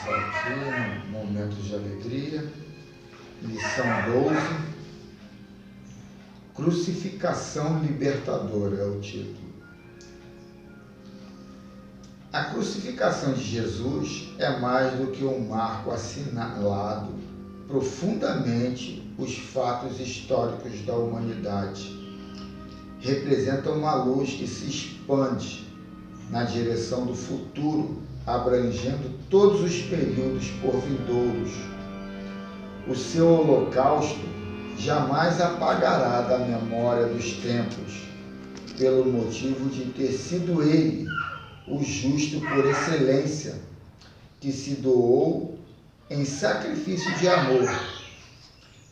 começar aqui, momentos de alegria. Lição 12. Crucificação libertadora é o título. A crucificação de Jesus é mais do que um marco assinalado profundamente os fatos históricos da humanidade. Representa uma luz que se expande na direção do futuro, abrangendo todos os períodos por vindouros. O seu holocausto jamais apagará da memória dos tempos, pelo motivo de ter sido ele o justo por excelência, que se doou em sacrifício de amor.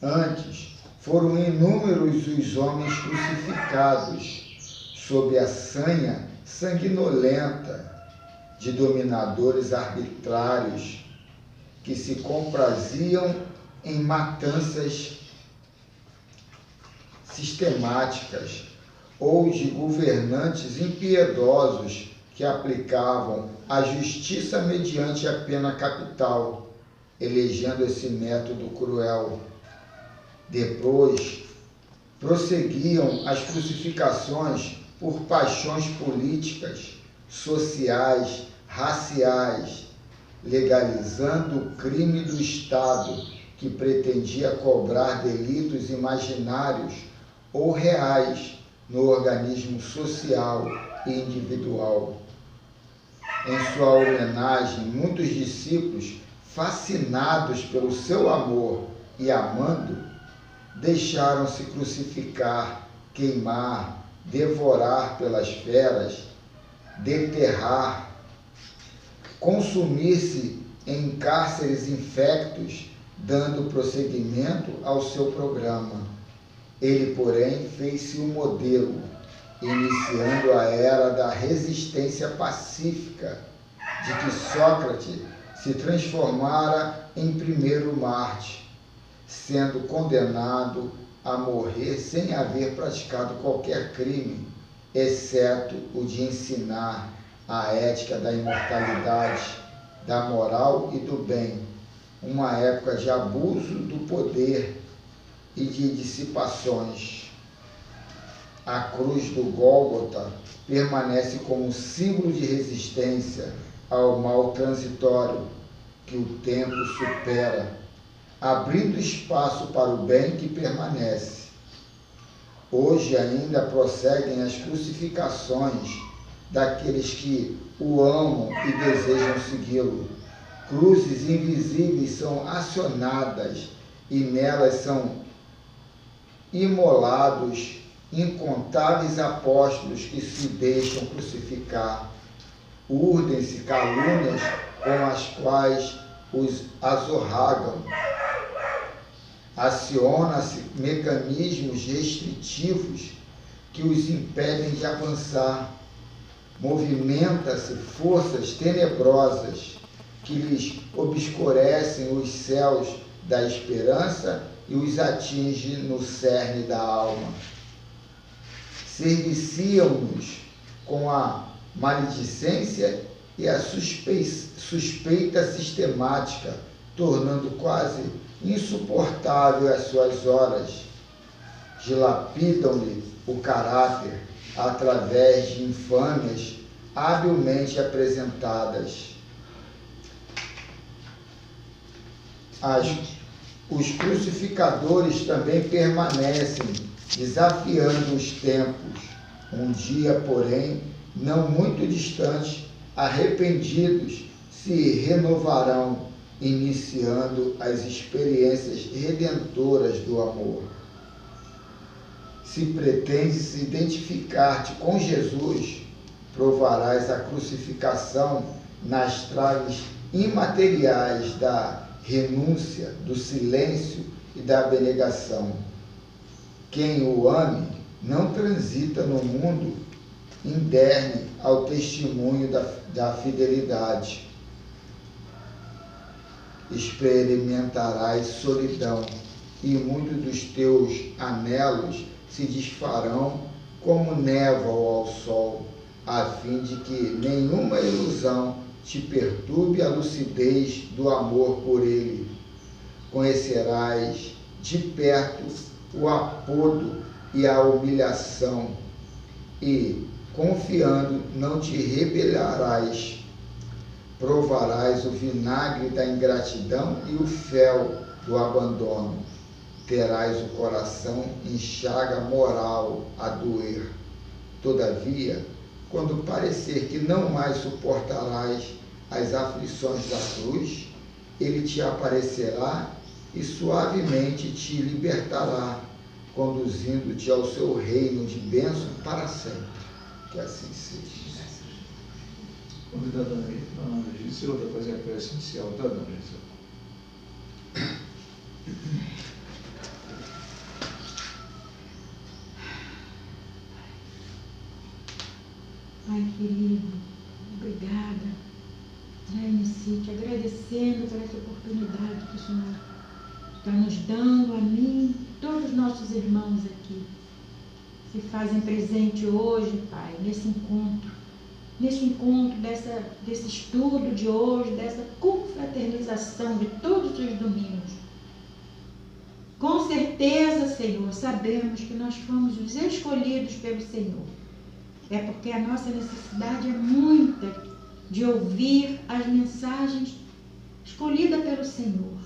Antes, foram inúmeros os homens crucificados sob a sanha sanguinolenta de dominadores arbitrários que se compraziam em matanças sistemáticas, ou de governantes impiedosos que aplicavam a justiça mediante a pena capital, elegendo esse método cruel. Depois, prosseguiam as crucificações por paixões políticas, sociais, raciais, legalizando o crime do Estado que pretendia cobrar delitos imaginários ou reais no organismo social e individual. Em sua homenagem, muitos discípulos, fascinados pelo seu amor e amando, deixaram-se crucificar, queimar, devorar pelas feras, deterrar, consumir-se em cárceres infectos, dando prosseguimento ao seu programa. Ele, porém, fez-se um modelo, iniciando a era da resistência pacífica, de que Sócrates se transformara em primeiro mártir, sendo condenado a morrer sem haver praticado qualquer crime, exceto o de ensinar a ética da imortalidade, da moral e do bem, uma época de abuso do poder e de dissipações. A cruz do Gólgota permanece como símbolo de resistência ao mal transitório que o tempo supera, abrindo espaço para o bem que permanece. Hoje ainda prosseguem as crucificações daqueles que o amam e desejam segui-lo. Cruzes invisíveis são acionadas e nelas são imolados incontáveis apóstolos que se deixam crucificar. Urdem-se calúnias com as quais os azorragam. Aciona-se mecanismos restritivos que os impedem de avançar. Movimenta-se forças tenebrosas que lhes obscurecem os céus da esperança e os atinge no cerne da alma. Serviciam-nos com a maledicência e a suspeita sistemática, tornando quase insuportável as suas horas. Dilapidam-lhe o caráter através de infâmias habilmente apresentadas. Os crucificadores também permanecem desafiando os tempos. Um dia, porém, não muito distante, arrependidos, se renovarão, iniciando as experiências redentoras do amor. Se pretendes identificar-te com Jesus, provarás a crucificação nas traves imateriais da renúncia, do silêncio e da abnegação. Quem o ame não transita no mundo inderne ao testemunho da fidelidade. Experimentarás solidão, e muitos dos teus anelos se desfarão como névoa ao sol, a fim de que nenhuma ilusão te perturbe a lucidez do amor por ele. Conhecerás de perto o apodo e a humilhação, e, confiando, não te rebelarás. Provarás o vinagre da ingratidão e o fel do abandono. Terás o coração em chaga moral a doer. Todavia, quando parecer que não mais suportarás as aflições da cruz, ele te aparecerá e suavemente te libertará, conduzindo-te ao seu reino de bênção para sempre. Que assim seja. Convidar a dona Gisela a fazer a prece inicial, tá, dona Gisela? Pai querido, obrigada. Já inicio te agradecendo por essa oportunidade que o Senhor está nos dando, a mim, todos os nossos irmãos aqui, se fazem presente hoje, Pai, nesse encontro desse estudo de hoje, dessa confraternização de todos os domingos. Com certeza, Senhor, sabemos que nós fomos os escolhidos pelo Senhor. É porque a nossa necessidade é muita de ouvir as mensagens escolhidas pelo Senhor.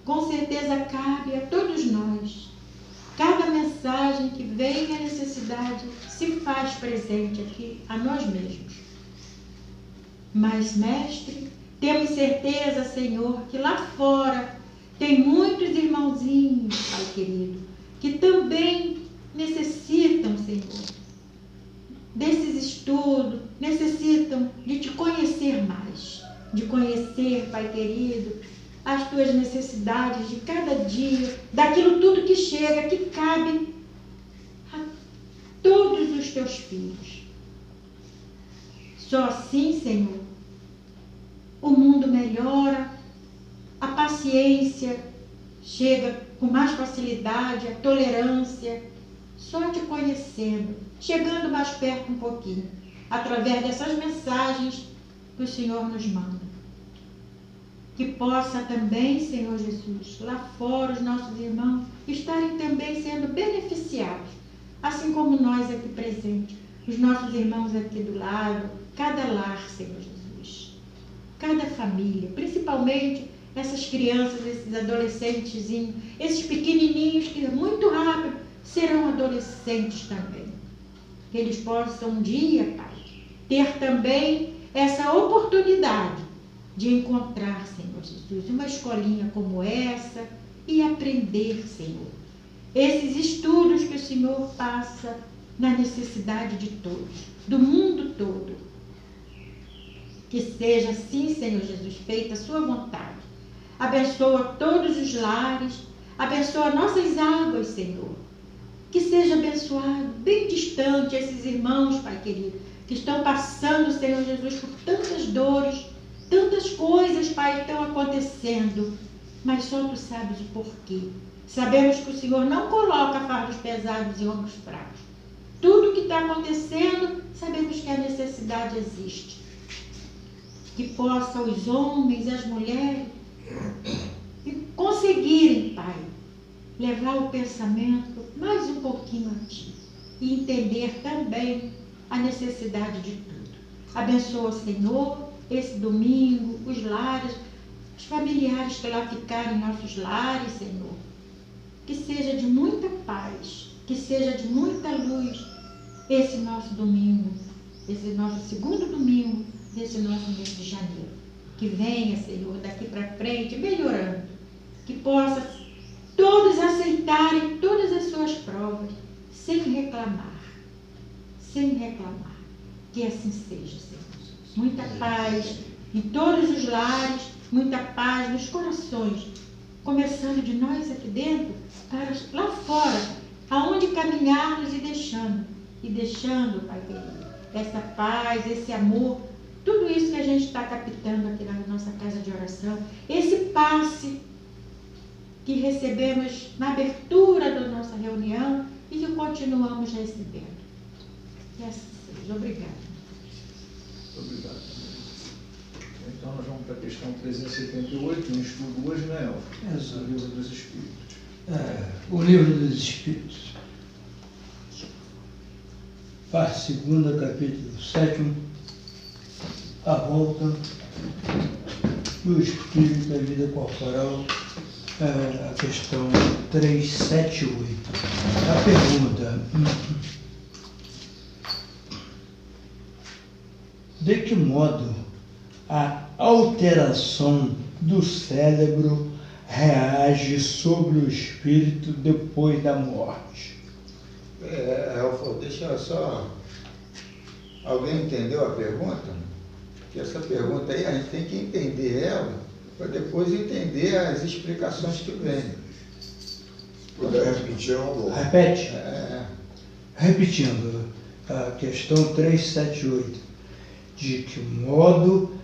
Com certeza cabe a todos nós. Cada mensagem que vem à necessidade se faz presente aqui a nós mesmos. Mas, Mestre, temos certeza, Senhor, que lá fora tem muitos irmãozinhos, Pai querido, que também necessitam, Senhor, desses estudos, necessitam de te conhecer mais, de conhecer, Pai querido, as tuas necessidades de cada dia, daquilo tudo que chega, que cabe a todos os teus filhos. Só assim, Senhor, o mundo melhora, a paciência chega com mais facilidade, a tolerância, só te conhecendo, chegando mais perto um pouquinho, através dessas mensagens que o Senhor nos manda. Que possa também, Senhor Jesus, lá fora os nossos irmãos estarem também sendo beneficiados, assim como nós aqui presentes, os nossos irmãos aqui do lado, cada lar, Senhor Jesus, cada família, principalmente essas crianças, esses adolescentezinhos, esses pequenininhos que muito rápido serão adolescentes também. Que eles possam um dia, Pai, ter também essa oportunidade de encontrar, Senhor Jesus, uma escolinha como essa e aprender, Senhor, esses estudos que o Senhor passa na necessidade de todos, do mundo todo. Que seja assim, Senhor Jesus, feita a sua vontade. Abençoa todos os lares, abençoa nossas águas, Senhor. Que seja abençoado, bem distante, esses irmãos, Pai querido, que estão passando, Senhor Jesus, por tantas dores, tantas coisas, Pai, estão acontecendo, mas só Tu sabes o porquê. Sabemos que o Senhor não coloca fardos pesados e ombros fracos. Tudo que está acontecendo, sabemos que a necessidade existe. Que possam os homens e as mulheres conseguirem, Pai, levar o pensamento mais um pouquinho a Ti e entender também a necessidade de tudo. Abençoa, Senhor, esse domingo, os lares, os familiares que lá ficarem em nossos lares, Senhor. Que seja de muita paz, que seja de muita luz esse nosso domingo, esse nosso segundo domingo desse nosso mês de janeiro. Que venha, Senhor, daqui para frente, melhorando. Que possa todos aceitarem todas as suas provas, sem reclamar. Sem reclamar. Que assim seja, Senhor. Muita paz em todos os lares, muita paz nos corações, começando de nós aqui dentro, para lá fora, aonde caminharmos e deixando, Pai querido, essa paz, esse amor, tudo isso que a gente está captando aqui na nossa casa de oração, esse passe que recebemos na abertura da nossa reunião e que continuamos recebendo. Que assim seja. Obrigada. Obrigado. para a questão 378, no estudo hoje, né, Elfo? Exato. O livro dos Espíritos. O Livro dos Espíritos. Parte 2, capítulo 7, a volta do Espírito à vida corporal, a questão 378. A pergunta: de que modo a alteração do cérebro reage sobre o espírito depois da morte? Deixa eu só... Alguém entendeu a pergunta? Porque essa pergunta aí, a gente tem que entender ela para depois entender as explicações que vêm. Puder repetir, é uma boa. Repete. Repetindo, a questão 378. De que modo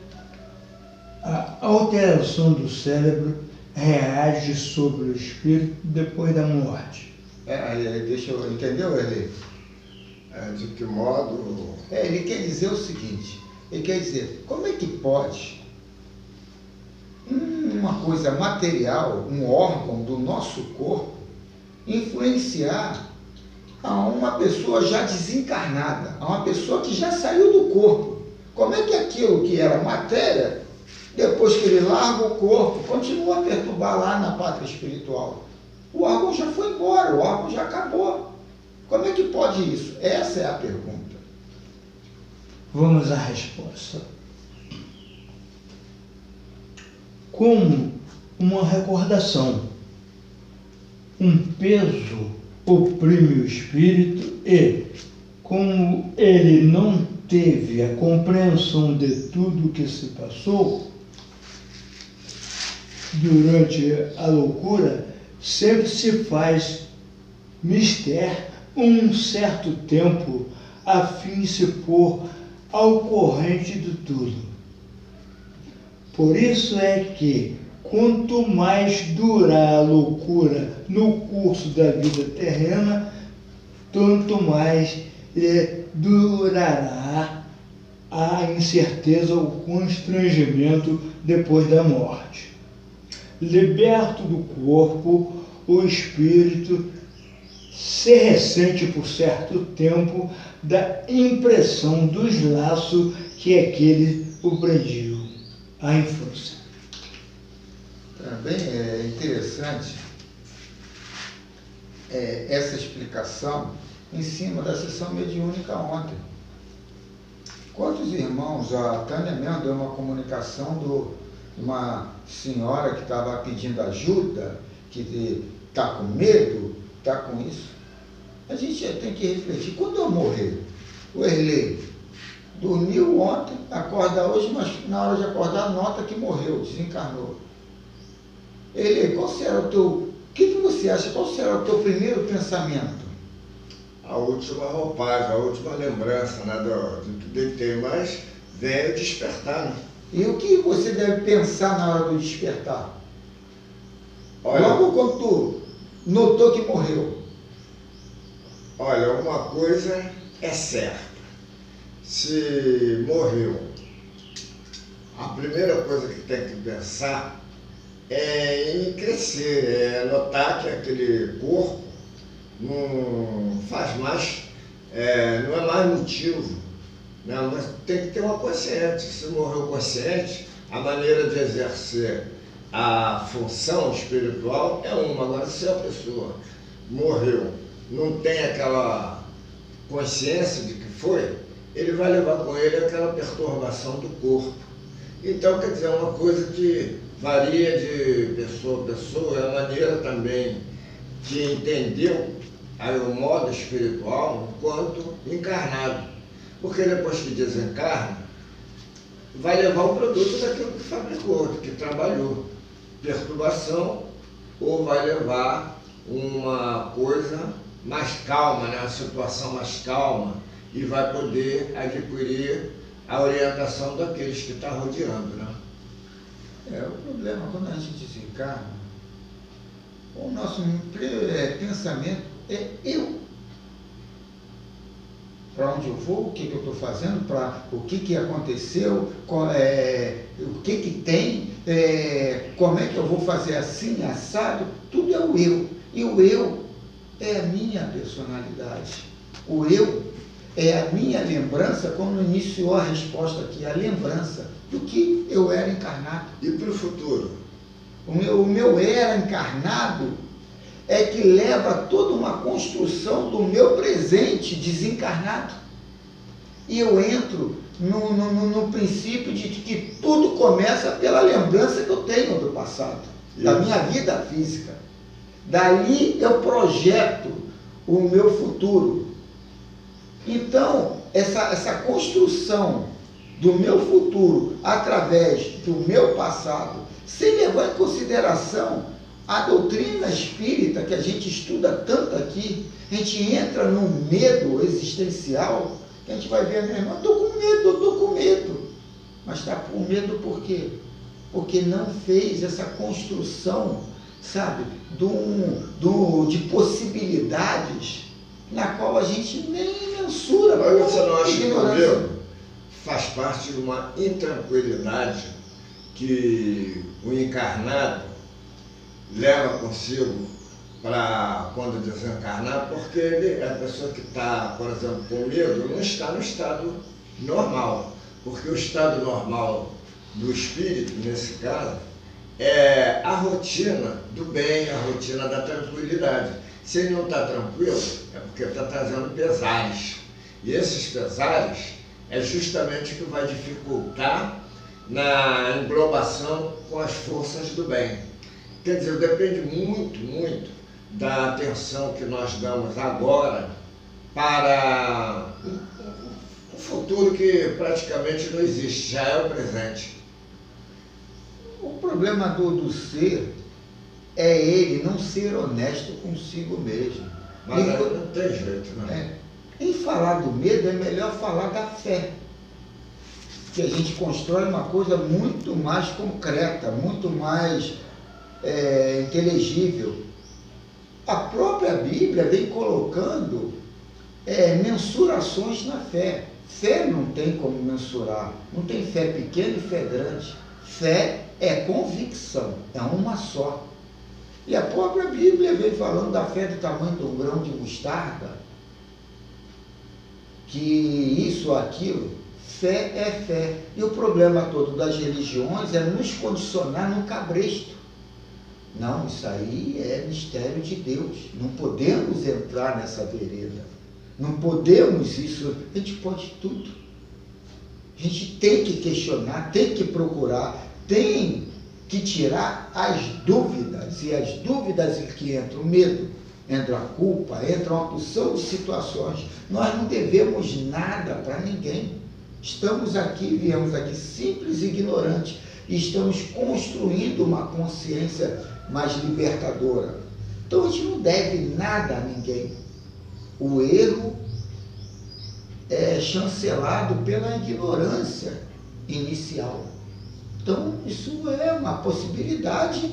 a alteração do cérebro reage sobre o espírito depois da morte? Deixa eu... Entendeu, Eli? De que modo... Ele quer dizer o seguinte, ele quer dizer, como é que pode uma coisa material, um órgão do nosso corpo, influenciar a uma pessoa já desencarnada, a uma pessoa que já saiu do corpo? Como é que aquilo que era matéria, depois que ele larga o corpo, continua a perturbar lá na pátria espiritual? O órgão já foi embora, o órgão já acabou. Como é que pode isso? Essa é a pergunta. Vamos à resposta. Como uma recordação, um peso oprime o espírito e, como ele não teve a compreensão de tudo o que se passou durante a loucura, sempre se faz mister um certo tempo a fim de se pôr ao corrente de tudo. Por isso é que, quanto mais durar a loucura no curso da vida terrena, tanto mais durará a incerteza ou constrangimento depois da morte. Liberto do corpo, o espírito se ressente por certo tempo da impressão dos laços que aquele o prendiam à infância. Também é interessante essa explicação em cima da sessão mediúnica ontem. Quantos irmãos, a Tânia mesmo deu uma comunicação de uma senhora que estava pedindo ajuda, que está com medo, está com isso. A gente tem que refletir. Quando eu morrer, o Erlei dormiu ontem, acorda hoje, mas na hora de acordar nota que morreu, desencarnou. Erlei, qual será o teu... O que você acha? Qual será o teu primeiro pensamento? A última roupagem, a última lembrança, né, do que deitei, mas vem o despertar, né? E o que você deve pensar na hora do despertar? Olha, logo quando tu notou que morreu. Olha, uma coisa é certa. Se morreu, a primeira coisa que tem que pensar é em crescer, é notar que aquele corpo não faz mais, não é mais motivo, né? Mas tem que ter uma consciência. Se morreu consciente, a maneira de exercer a função espiritual é uma. Agora, se a pessoa morreu, não tem aquela consciência de que foi, ele vai levar com ele aquela perturbação do corpo. Então, quer dizer, é uma coisa que varia de pessoa a pessoa, é a maneira também que entendeu o modo espiritual enquanto encarnado. Porque depois que desencarna, vai levar o produto daquilo que fabricou, que trabalhou. Perturbação, ou vai levar uma coisa mais calma, né? Uma situação mais calma, e vai poder adquirir a orientação daqueles que estão rodeando, né? O problema, quando a gente desencarna, o nosso pensamento é eu. para onde eu vou, o que eu estou fazendo, o que aconteceu, o que tem, como é que eu vou fazer assim, assado, tudo é o eu. E o eu é a minha personalidade. O eu é a minha lembrança, como iniciou a resposta aqui, a lembrança do que eu era encarnado. E para o futuro? O meu era encarnado é que leva toda uma construção do meu presente desencarnado. E eu entro no princípio de que tudo começa pela lembrança que eu tenho do passado, da minha vida física. Dali eu projeto o meu futuro. Então, essa construção do meu futuro através do meu passado, sem levar em consideração a doutrina espírita que a gente estuda tanto aqui, a gente entra num medo existencial, que a gente vai ver, minha irmã, eu estou com medo. Mas está com medo por quê? Porque não fez essa construção, sabe, de possibilidades na qual a gente nem mensura. Mas você não acha que o medo faz parte de uma intranquilidade que o encarnado leva consigo para quando desencarnar, porque a pessoa que está, por exemplo, com medo, não está no estado normal, porque o estado normal do espírito, nesse caso, é a rotina do bem, a rotina da tranquilidade. Se ele não está tranquilo, é porque está trazendo pesares. E esses pesares é justamente o que vai dificultar na englobação com as forças do bem. Quer dizer, depende muito, muito da atenção que nós damos agora para um futuro que praticamente não existe, já é o presente. O problema do ser é ele não ser honesto consigo mesmo. Mas não tem jeito, não. Em falar do medo é melhor falar da fé, que a gente constrói uma coisa muito mais concreta, muito mais inteligível. A própria Bíblia vem colocando mensurações na fé. Fé não tem como mensurar, não tem fé pequena e fé grande. Fé é convicção, é uma só. E a própria Bíblia vem falando da fé do tamanho de um grão de mostarda, que isso ou aquilo, fé é fé. E o problema todo das religiões é nos condicionar no cabresto. Não, isso aí é mistério de Deus. Não podemos entrar nessa vereda. Não podemos isso. A gente pode tudo. A gente tem que questionar, tem que procurar, tem que tirar as dúvidas. E as dúvidas em que entra o medo, entra a culpa, entra uma porção de situações. Nós não devemos nada para ninguém. Estamos aqui, viemos aqui simples e ignorantes. E estamos construindo uma consciência mais libertadora. Então a gente não deve nada a ninguém. O erro é chancelado pela ignorância inicial. Então isso é uma possibilidade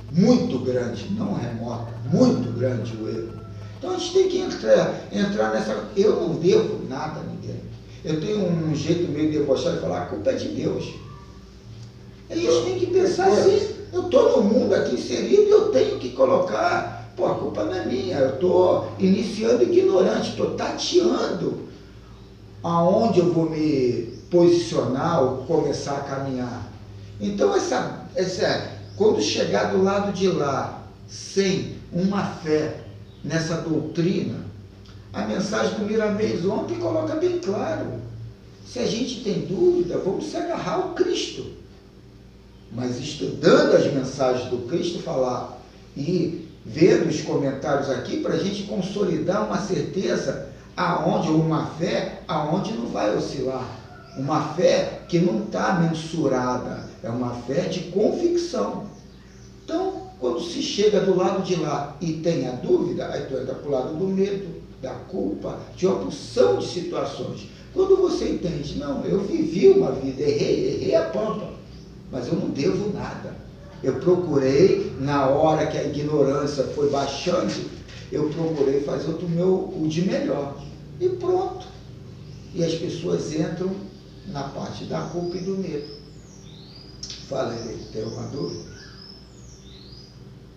muito grande, não remota, muito grande o erro. Então a gente tem que entrar nessa... Eu não devo nada a ninguém. Eu tenho um jeito meio debochado de falar, a culpa é de Deus. A gente tem que pensar assim, eu estou no mundo aqui inserido e eu tenho que colocar, a culpa não é minha, eu estou iniciando ignorante, estou tateando aonde eu vou me posicionar ou começar a caminhar. Então, quando chegar do lado de lá, sem uma fé nessa doutrina, a mensagem do Miramês ontem coloca bem claro, se a gente tem dúvida, vamos se agarrar ao Cristo. Mas estudando as mensagens do Cristo falar e vendo os comentários aqui para a gente consolidar uma certeza aonde, uma fé aonde não vai oscilar, uma fé que não está mensurada, é uma fé de convicção. Então, quando se chega do lado de lá e tem a dúvida, aí tu entra para o lado do medo, da culpa, de uma porção de situações. Quando você entende, não, eu vivi uma vida, errei a pampa, mas eu não devo nada. Eu procurei, na hora que a ignorância foi baixando, eu procurei fazer o de melhor. e pronto. E as pessoas entram na parte da culpa e do medo. Fala, Ele, tem alguma dúvida?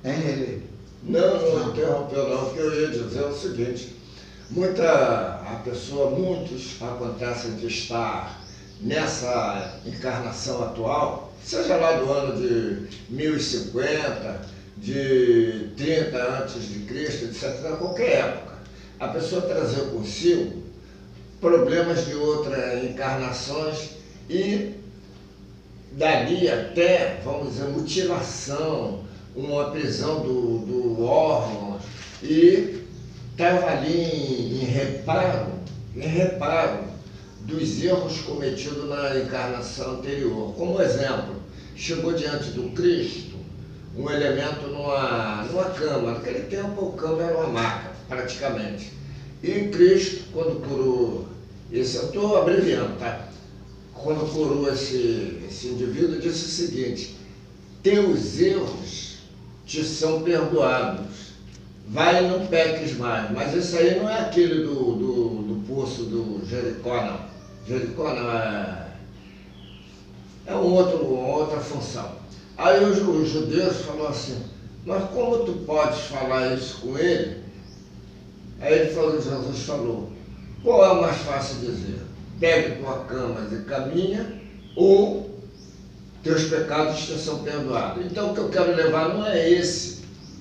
Hein, Ele? Não interrompeu não, porque eu ia dizer o seguinte, muitos acontecem de estar nessa encarnação atual, seja lá do ano de 1050, de 30 antes de Cristo, etc., qualquer época, a pessoa trazer consigo problemas de outras encarnações e dali até, vamos dizer, mutilação, uma prisão do órgão, e estava ali em reparo dos erros cometidos na encarnação anterior. Como exemplo, chegou diante do Cristo um elemento numa cama. Naquele tempo a cama era uma maca, praticamente. E Cristo, quando curou, eu estou abreviando, tá? Quando curou esse indivíduo, disse o seguinte: teus erros te são perdoados, vai e não peques mais. Mas isso aí não é aquele do poço do Jericó, não. Jericó não, é uma outra função. Aí os judeus falaram assim, mas como tu podes falar isso com ele? Aí Jesus falou, qual é o mais fácil dizer? Pegue tua cama e caminha, ou teus pecados te são perdoados. Então o que eu quero levar não é esse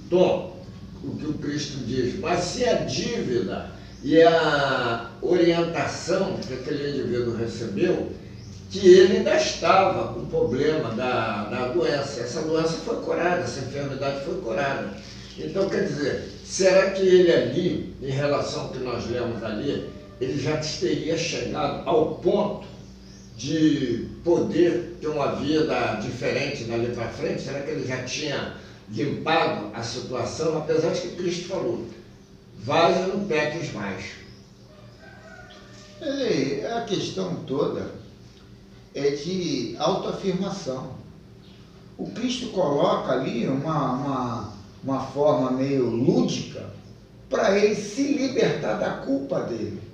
tom, o que o Cristo diz, mas sim a dívida e a orientação que aquele indivíduo recebeu, que ele ainda estava com o problema da doença. Essa doença foi curada, essa enfermidade foi curada. Então, quer dizer, será que ele ali, em relação ao que nós lemos ali, ele já teria chegado ao ponto de poder ter uma vida diferente dali para frente? Será que ele já tinha limpado a situação, apesar de que Cristo falou, vai e não peques mais? A questão toda é de autoafirmação. O Cristo coloca ali uma forma meio lúdica para ele se libertar da culpa dele.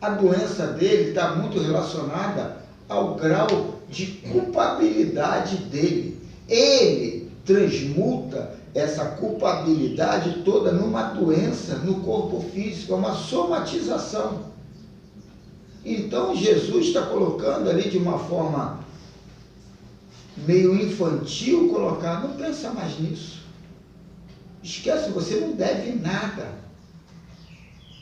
A doença dele está muito relacionada ao grau de culpabilidade dele. Ele transmuta essa culpabilidade toda numa doença no corpo físico, é uma somatização. Então Jesus está colocando ali de uma forma meio infantil, colocar, não pensa mais nisso. Esquece, você não deve nada.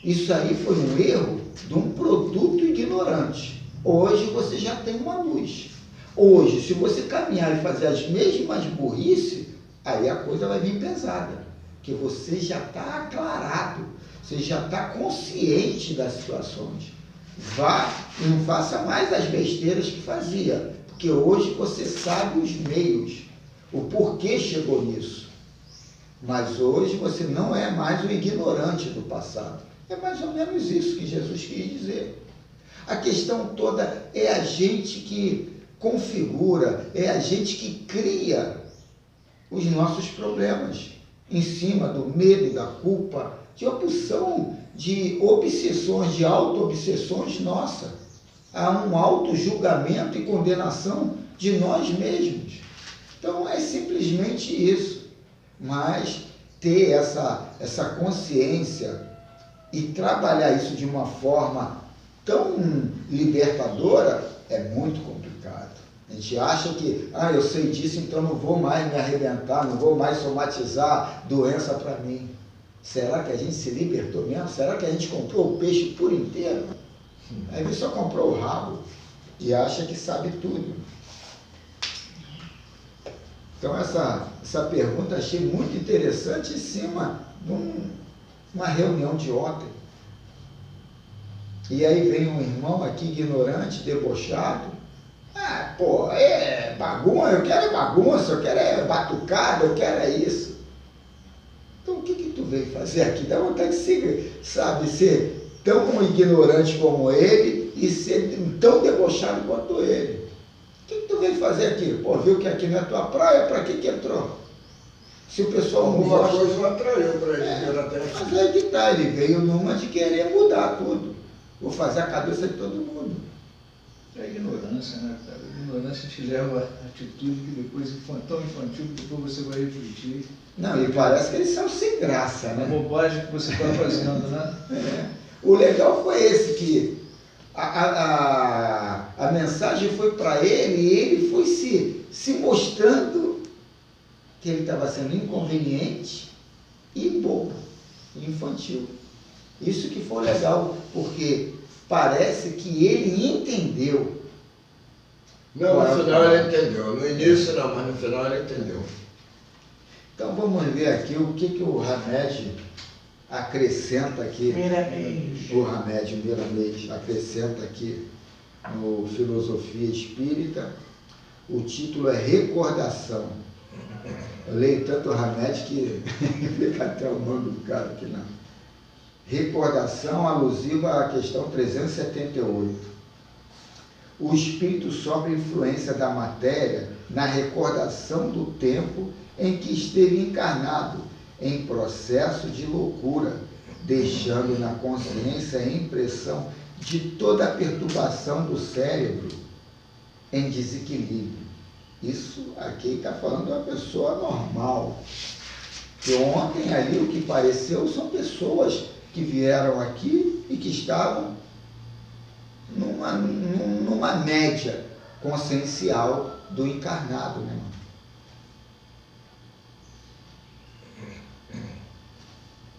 Isso aí foi um erro de um produto ignorante. Hoje você já tem uma luz. Hoje, se você caminhar e fazer as mesmas burrices, aí a coisa vai vir pesada. Porque você já está aclarado, você já está consciente das situações. Vá e não faça mais as besteiras que fazia, porque hoje você sabe os meios, o porquê chegou nisso. Mas hoje você não é mais o ignorante do passado. É mais ou menos isso que Jesus quis dizer. A questão toda é a gente que configura, é a gente que cria os nossos problemas em cima do medo, da culpa, de opção, de obsessões, de auto-obsessões nossas. Há um auto-julgamento e condenação de nós mesmos. Então é simplesmente isso. Mas ter essa consciência e trabalhar isso de uma forma tão libertadora é muito complicado. A gente acha que, eu sei disso, então não vou mais me arrebentar, não vou mais somatizar doença para mim. Será que a gente se libertou mesmo? Será que a gente comprou o peixe por inteiro? Aí você só comprou o rabo e acha que sabe tudo. Então essa pergunta achei muito interessante em cima de uma reunião de ontem. E aí vem um irmão aqui ignorante, debochado. É bagunça, eu quero bagunça, eu quero batucada, eu quero isso. Então o que tu veio fazer aqui? Dá vontade de ser tão ignorante como ele e ser tão debochado quanto ele. O que tu veio fazer aqui? Viu que aqui não é tua praia, para que entrou? Se o pessoal não alguma gosta... coisa não atraiu para ele. Mas aí que tá, ele veio numa de querer mudar tudo. vou fazer a cabeça de todo mundo. É a ignorância, né, cara? A ignorância te leva a atitude que depois tão infantil que depois você vai refletir. Não, e parece que eles são sem graça, A né? bobagem que você está fazendo, né? É. O legal foi esse, que a mensagem foi para ele e ele foi se mostrando que ele estava sendo inconveniente e bobo, infantil. Isso que foi legal, porque parece que ele entendeu. Não, no final ele entendeu. No início não, mas no final ele entendeu. Então vamos ver aqui o que o Hamed acrescenta aqui. Miramês. O Hamed Miramês acrescenta aqui no Filosofia Espírita. O título é Recordação. Eu leio tanto o Hamed que fica até o nome do cara aqui não. Recordação alusiva à questão 378. O espírito sofre influência da matéria na recordação do tempo em que esteve encarnado, em processo de loucura, deixando na consciência a impressão de toda a perturbação do cérebro em desequilíbrio. Isso aqui está falando de uma pessoa normal. Que ontem ali o que pareceu são pessoas que vieram aqui e que estavam numa média consciencial do encarnado, né?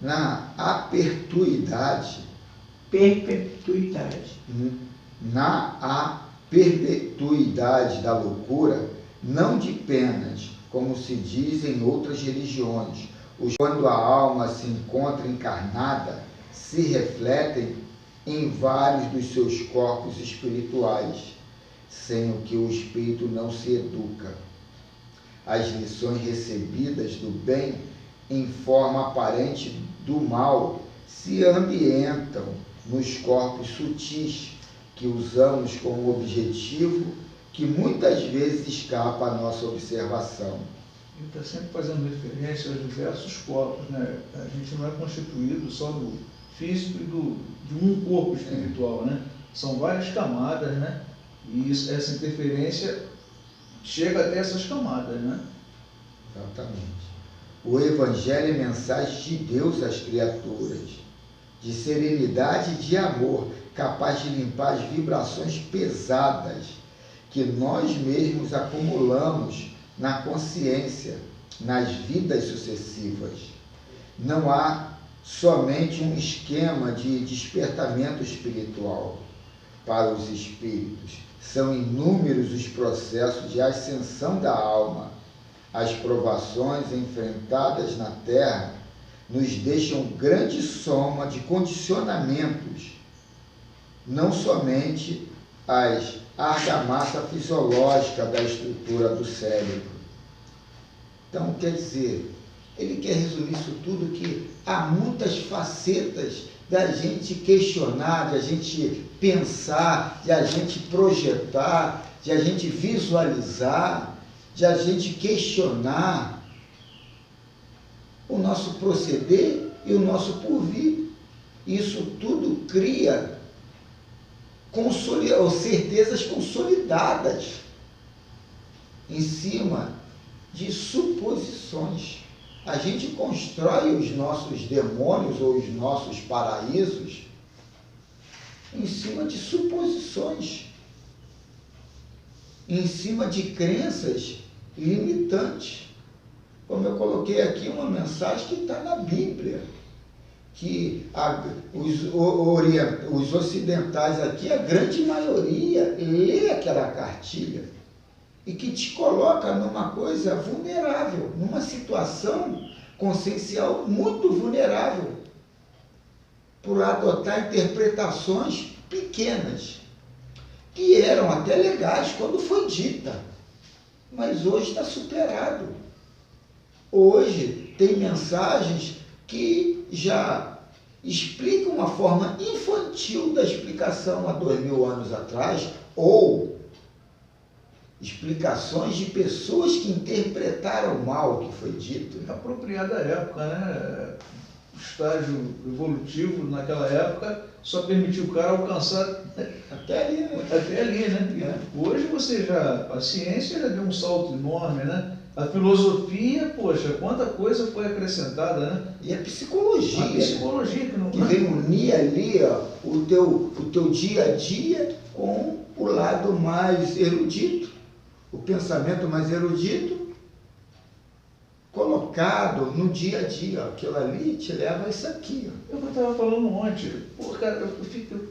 Na apertuidade, Perpetuidade. na perpetuidade da loucura, não de penas, como se diz em outras religiões, quando a alma se encontra encarnada, se refletem em vários dos seus corpos espirituais, sem o que o espírito não se educa. As lições recebidas do bem em forma aparente do mal se ambientam nos corpos sutis que usamos como objetivo, que muitas vezes escapa à nossa observação. Ele está sempre fazendo referência aos diversos corpos, né? A gente não é constituído só do físico e de um corpo espiritual, né? São várias camadas, né? E essa interferência chega até essas camadas, né? Exatamente. O Evangelho é mensagem de Deus às criaturas, de serenidade e de amor, capaz de limpar as vibrações pesadas que nós mesmos acumulamos na consciência, nas vidas sucessivas. Não há somente um esquema de despertamento espiritual para os espíritos. São inúmeros os processos de ascensão da alma. As provações enfrentadas na Terra nos deixam grande soma de condicionamentos, não somente as argamassa fisiológica da estrutura do cérebro. Então, quer dizer, ele quer resumir isso tudo, que há muitas facetas da gente questionar, de a gente pensar, de a gente projetar, de a gente visualizar, de a gente questionar o nosso proceder e o nosso porvir. Isso tudo cria certezas consolidadas em cima de suposições. A gente constrói os nossos demônios ou os nossos paraísos em cima de suposições, em cima de crenças limitantes. Como eu coloquei aqui uma mensagem que está na Bíblia, que os ocidentais aqui, a grande maioria, lê aquela cartilha e que te coloca numa coisa vulnerável, numa situação consciencial muito vulnerável, por adotar interpretações pequenas, que eram até legais quando foi dita, mas hoje está superado. Hoje tem mensagens que já explicam uma forma infantil da explicação há 2000 anos atrás, ou explicações de pessoas que interpretaram mal o que foi dito. Apropriada à época, né? O estágio evolutivo naquela época só permitiu o cara alcançar Até ali, né? até ali, né? E hoje a ciência já deu um salto enorme, né? A filosofia, poxa, quanta coisa foi acrescentada, né? E a psicologia. A psicologia que não... Que vem unir ali, ó, o teu dia a dia com o lado mais erudito, o pensamento mais erudito, colocado no dia a dia. Aquilo ali te leva a isso aqui. Ó. Eu estava falando ontem, pô, cara,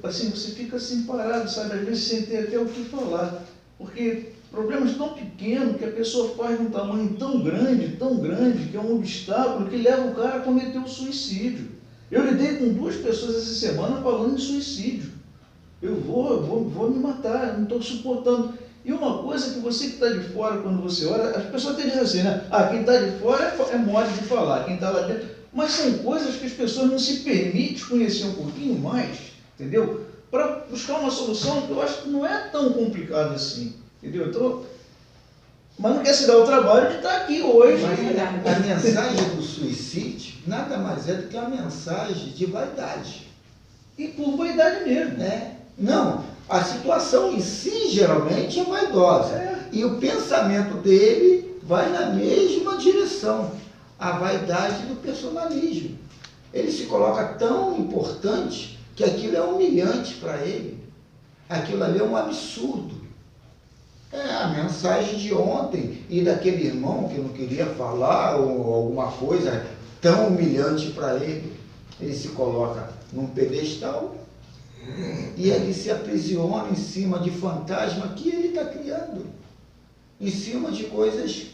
você fica assim parado, sabe? Às vezes sem ter até o que falar. Porque problemas tão pequenos que a pessoa faz de um tamanho tão grande, que é um obstáculo que leva o cara a cometer o suicídio. Eu lidei com 2 pessoas essa semana falando em suicídio. Eu vou me matar, não estou suportando. E uma coisa que você que está de fora, quando você ora, as pessoas até dizem assim, né? Ah, quem está de fora é mole de falar, quem está lá dentro... Mas são coisas que as pessoas não se permitem conhecer um pouquinho mais, entendeu? Para buscar uma solução que eu acho que não é tão complicado assim, entendeu? Então, mas não quer se dar o trabalho de estar aqui hoje. Mas a mensagem do suicídio nada mais é do que a mensagem de vaidade. E por vaidade mesmo. Né? Não, a situação em si geralmente é vaidosa. E o pensamento dele vai na mesma direção. A vaidade do personalismo. Ele se coloca tão importante que aquilo é humilhante para ele. Aquilo ali é um absurdo. É a mensagem de ontem e daquele irmão que não queria falar ou alguma coisa tão humilhante para ele. Ele se coloca num pedestal e ele se aprisiona em cima de fantasma que ele está criando. Em cima de coisas,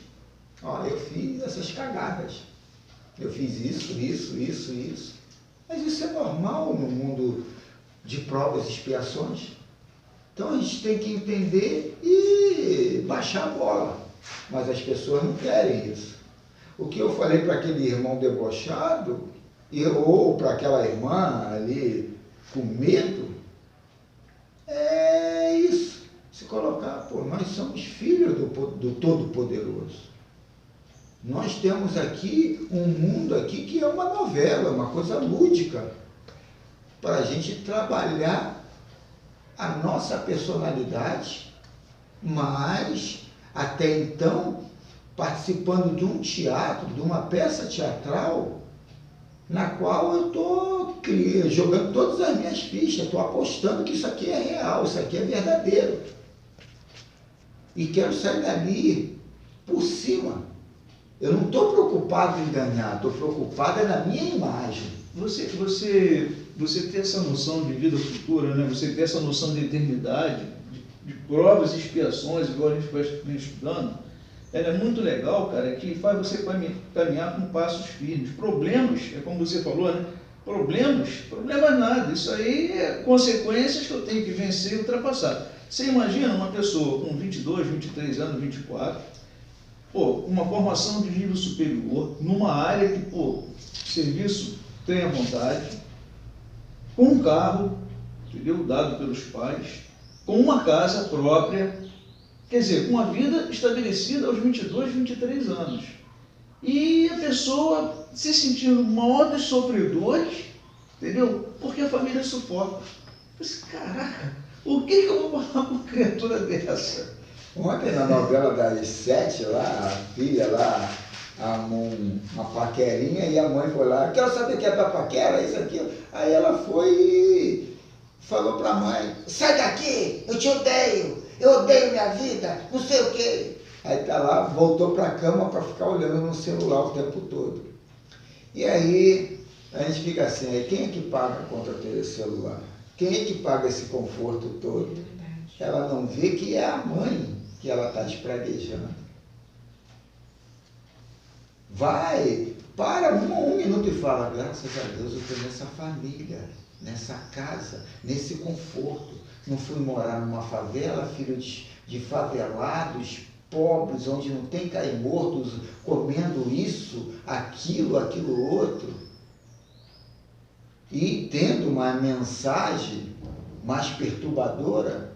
ó, eu fiz essas cagadas. Eu fiz isso. Mas isso é normal no mundo de provas e expiações. Então a gente tem que entender e baixar a bola. Mas as pessoas não querem isso. O que eu falei para aquele irmão debochado, ou para aquela irmã ali com medo, é isso. Se colocar, pô, nós somos filhos do Todo-Poderoso. Nós temos aqui um mundo aqui que é uma novela, uma coisa lúdica, para a gente trabalhar a nossa personalidade, mas até então participando de um teatro, de uma peça teatral, na qual eu estou jogando todas as minhas fichas, estou apostando que isso aqui é real, isso aqui é verdadeiro. E quero sair dali por cima. Eu não estou preocupado em ganhar, estou preocupado na minha imagem. Você ter essa noção de vida futura, né? Você ter essa noção de eternidade, de provas e expiações, igual a gente vai estudando, ela é muito legal, cara, que faz você caminhar com passos firmes. Problemas, é como você falou, né? Problemas nada. Isso aí é consequências que eu tenho que vencer e ultrapassar. Você imagina uma pessoa com 22, 23 anos, 24, pô, uma formação de nível superior, numa área que, pô, serviço tem à vontade, com um carro, entendeu? Dado pelos pais, com uma casa própria, quer dizer, com uma vida estabelecida aos 22, 23 anos. E a pessoa se sentindo o maior dos sofredores, entendeu? Porque a família sufoca. Mas, caraca, o que eu vou falar com uma criatura dessa? Ontem na novela das 7 lá, a filha lá armou uma paquerinha e a mãe foi lá, quero saber o que é da paquera, isso aqui. Aí ela foi e falou para a mãe, sai daqui, eu te odeio, eu odeio minha vida, não sei o quê. Aí tá lá, voltou para a cama para ficar olhando no celular o tempo todo. E aí a gente fica assim, aí quem é que paga contra ter esse celular? Quem é que paga esse conforto todo? Ela não vê que é a mãe que ela está espraguejando. Vai, para um minuto e fala, graças a Deus eu estou nessa família, nessa casa, nesse conforto. Não fui morar numa favela, filho de favelados, pobres, onde não tem caimortos comendo isso, aquilo outro. E tendo uma mensagem mais perturbadora,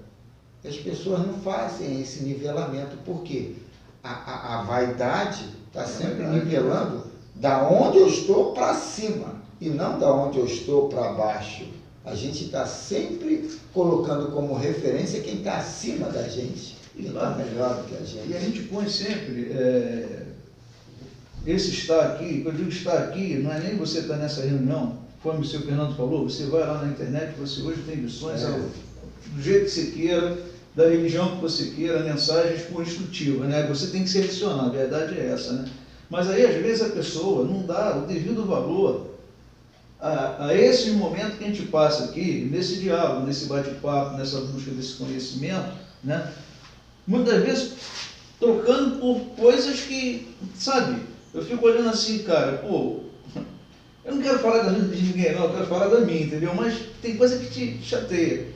as pessoas não fazem esse nivelamento. Por quê? A vaidade está sempre nivelando da onde eu estou para cima e não da onde eu estou para baixo. A gente está sempre colocando como referência quem está acima da gente, quem está melhor do que a E a gente. gente põe sempre esse estar aqui, quando eu digo estar aqui, não é nem você estar nessa reunião, como o senhor Fernando falou, você vai lá na internet, você hoje tem lições do jeito que você queira, da religião que você queira, mensagens instrutivas, né? Você tem que selecionar, a verdade é essa, né? Mas aí, às vezes, a pessoa não dá o devido valor a esse momento que a gente passa aqui, nesse diálogo, nesse bate-papo, nessa busca desse conhecimento, né? Muitas vezes trocando por coisas que, sabe, eu fico olhando assim, cara, pô, eu não quero falar da vida de ninguém, não, eu quero falar da minha, entendeu? Mas tem coisa que te chateia.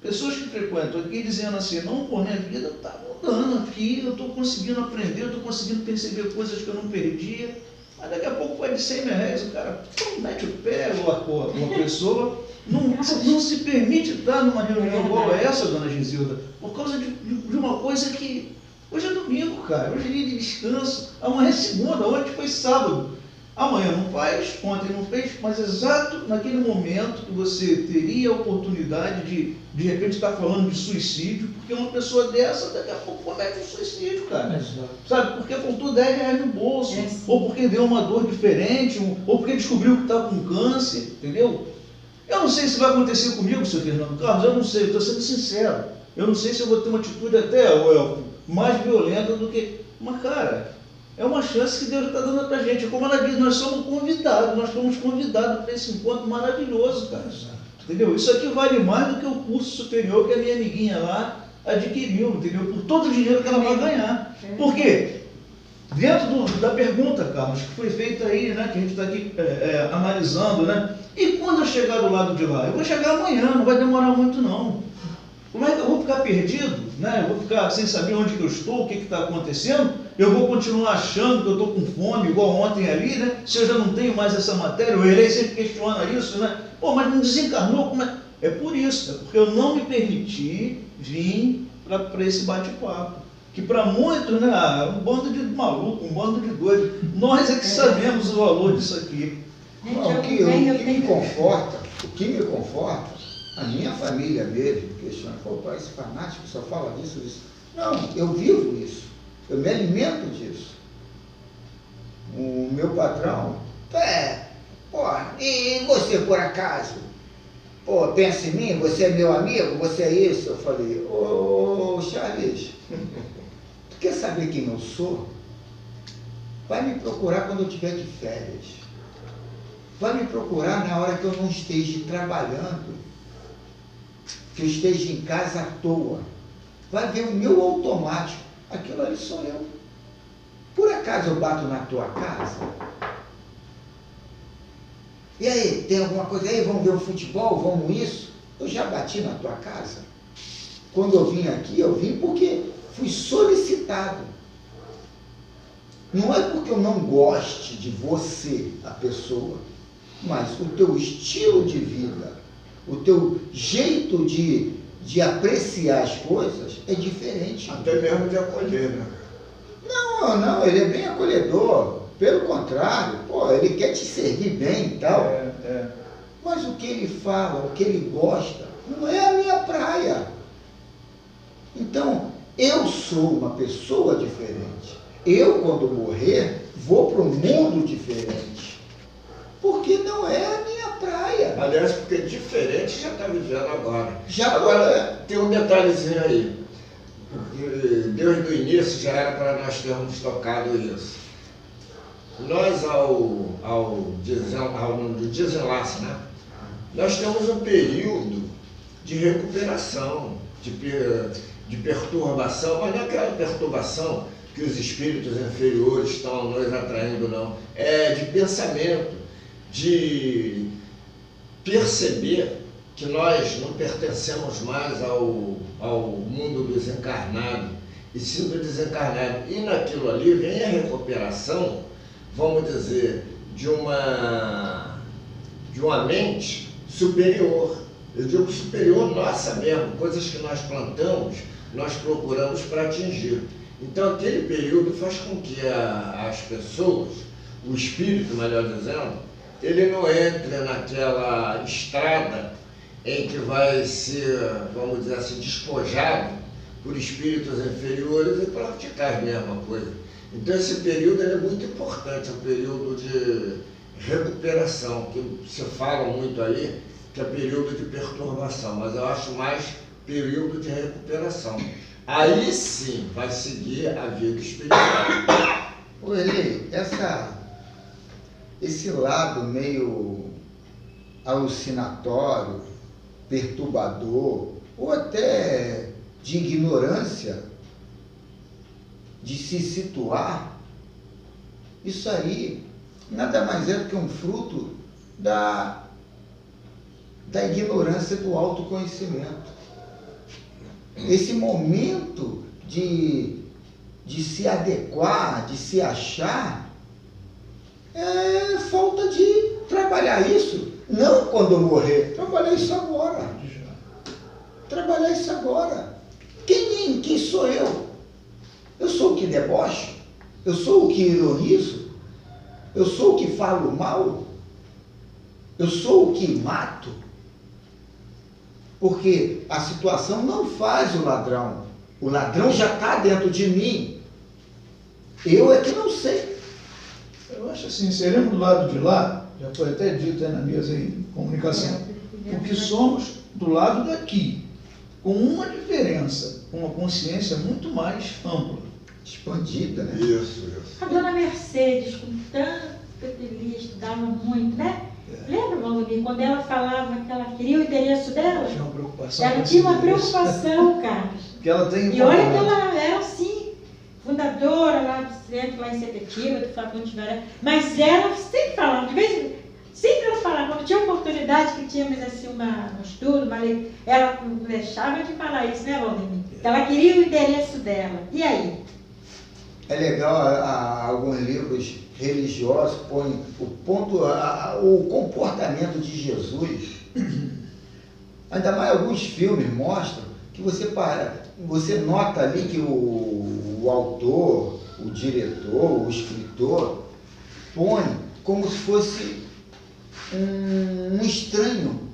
Pessoas que frequentam aqui dizendo assim, não, pô, minha vida está mudando aqui, eu estou conseguindo aprender, eu estou conseguindo perceber coisas que eu não perdia, mas daqui a pouco vai de 100 mil reais, o cara mete o pé, uma pessoa não se permite estar numa reunião igual essa, dona Gisilda, por causa de uma coisa que, hoje é domingo, cara, hoje é dia de descanso, amanhã é segunda, ontem foi sábado. Amanhã não faz, ontem não fez, mas exato naquele momento que você teria a oportunidade de repente estar falando de suicídio, porque uma pessoa dessa daqui a pouco comete um suicídio, cara. Exato. Sabe, porque faltou 10 reais no bolso, É, sim. ou porque deu uma dor diferente, ou porque descobriu que está com câncer, entendeu? Eu não sei se vai acontecer comigo, seu Fernando Carlos, eu não sei, eu estou sendo sincero. Eu não sei se eu vou ter uma atitude até, Elfo, mais violenta do que... Mas, cara... É uma chance que Deus está dando para a gente. Como ela diz, nós somos convidados, nós fomos convidados para esse encontro maravilhoso, cara. Entendeu? Isso aqui vale mais do que o curso superior que a minha amiguinha lá adquiriu, entendeu? Por todo o dinheiro que ela vai ganhar. Por quê? Dentro da pergunta, Carlos, que foi feita aí, né, que a gente está aqui analisando, né? E quando eu chegar do lado de lá? Eu vou chegar amanhã, não vai demorar muito não. Como é que eu vou ficar perdido? Né? Eu vou ficar sem saber onde que eu estou, o que está acontecendo? Eu vou continuar achando que eu estou com fome, igual ontem ali, né? Se eu já não tenho mais essa matéria, o Erei sempre questiona isso, né? Pô, mas não desencarnou, como é? É por isso, é porque eu não me permiti vir para esse bate-papo. Que para muitos, né, um bando de maluco, um bando de doido. Nós é que sabemos o valor disso aqui. Não, o que me conforta, a minha família mesmo, questiona, pô, pai, esse fanático só fala disso, isso. Não, eu vivo isso, eu me alimento disso. O meu patrão, pô, e você por acaso? Pô, pensa em mim, você é meu amigo, você é isso? Eu falei, ô Charles, tu quer saber quem eu sou? Vai me procurar quando eu estiver de férias. Vai me procurar na hora que eu não esteja trabalhando, que eu esteja em casa à toa. Vai ver o meu automático. Aquilo ali sou eu. Por acaso eu bato na tua casa? E aí, tem alguma coisa aí? Vamos ver o futebol? Vamos isso? Eu já bati na tua casa. Quando eu vim aqui, eu vim porque fui solicitado. Não é porque eu não goste de você, a pessoa, mas o teu estilo de vida, o teu jeito de apreciar as coisas é diferente. Até mesmo de acolher, né? Não, ele é bem acolhedor. Pelo contrário, pô, ele quer te servir bem e tal. Mas o que ele fala, o que ele gosta, não é a minha praia. Então, eu sou uma pessoa diferente. Eu, quando morrer, vou para um mundo diferente. Porque não é a minha praia. Aliás, porque diferente já está vivendo agora. Agora, tem um detalhezinho aí. Porque Deus do início já era para nós termos tocado isso. Nós, do desenlace, né? Nós temos um período de recuperação, de perturbação, mas não é aquela perturbação que os espíritos inferiores estão nos atraindo, não. É de pensamento, de perceber que nós não pertencemos mais ao mundo dos encarnados, e sim do desencarnado. E naquilo ali vem a recuperação, vamos dizer, de uma mente superior. Eu digo superior nossa mesmo, coisas que nós plantamos, nós procuramos para atingir. Então aquele período faz com que as pessoas, o espírito, melhor dizendo, ele não entre naquela estrada em que vai ser, vamos dizer assim, despojado por espíritos inferiores e praticar a mesma coisa. Então esse período é muito importante, é um período de recuperação, que se fala muito aí, que é período de perturbação, mas eu acho mais período de recuperação. Aí sim vai seguir a vida espiritual. Ô Eli, esse lado meio alucinatório, perturbador, ou até de ignorância, de se situar, isso aí nada mais é do que um fruto da ignorância do autoconhecimento. Esse momento de se adequar, de se achar, é falta de trabalhar isso. Não quando eu morrer, trabalhar isso agora. Trabalhar isso agora. Quem sou eu? Eu sou o que debocho? Eu sou o que ironizo? Eu sou o que falo mal? Eu sou o que mato? Porque a situação não faz o ladrão. O ladrão já está dentro de mim. Eu é que não sei. Eu acho assim, seremos do lado de lá, já foi até dito aí na mesa de comunicação, porque somos do lado daqui, com uma diferença, com uma consciência muito mais ampla. Expandida, né? Isso. A dona Mercedes, com tanta feliz, estudava muito, né? Lembra, Valdomir, quando ela falava que ela queria o endereço dela? Tinha uma preocupação. Ela tinha uma preocupação, Carlos. Que ela tem. E olha que ela era, assim, fundadora lá do centro, lá em Sepetiba, do Facundo de Varela. Mas ela sempre falava, de vez em quando, sempre ela falava, quando tinha oportunidade, que tínhamos assim um estudo, ela não deixava de falar isso, né, Valdomir? Que ela queria o endereço dela. E aí? É legal, alguns livros religiosos põem o comportamento de Jesus. Ainda mais alguns filmes mostram que você nota ali que o autor, o diretor, o escritor põe como se fosse um estranho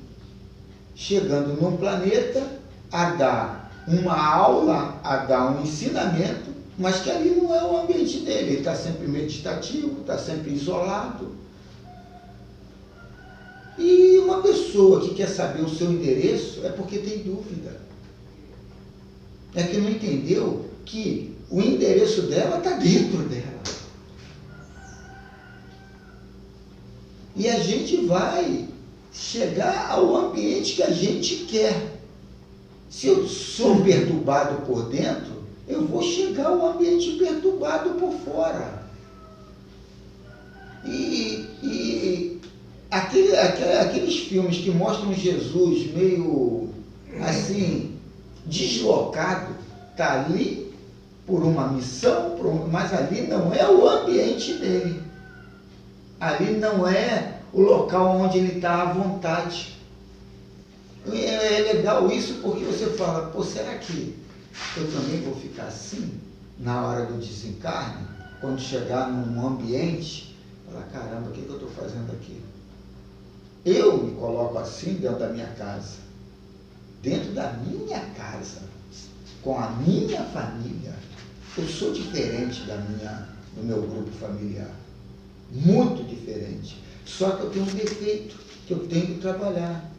chegando num planeta a dar uma aula, a dar um ensinamento, mas que ali não é o ambiente dele. Ele está sempre meditativo, está sempre isolado. E uma pessoa que quer saber o seu endereço é porque tem dúvida. É que não entendeu que o endereço dela está dentro dela. E a gente vai chegar ao ambiente que a gente quer. Se eu sou perturbado por dentro, eu vou chegar ao ambiente perturbado por fora. E aqueles filmes que mostram Jesus meio assim, deslocado, está ali por uma missão, mas ali não é o ambiente dele. Ali não é o local onde ele está à vontade. É legal isso porque você fala, pô, será que eu também vou ficar assim na hora do desencarne? Quando chegar num ambiente, falar, caramba, o que eu estou fazendo aqui? Eu me coloco assim dentro da minha casa, com a minha família. Eu sou diferente do meu grupo familiar, muito diferente. Só que eu tenho um defeito que eu tenho que trabalhar.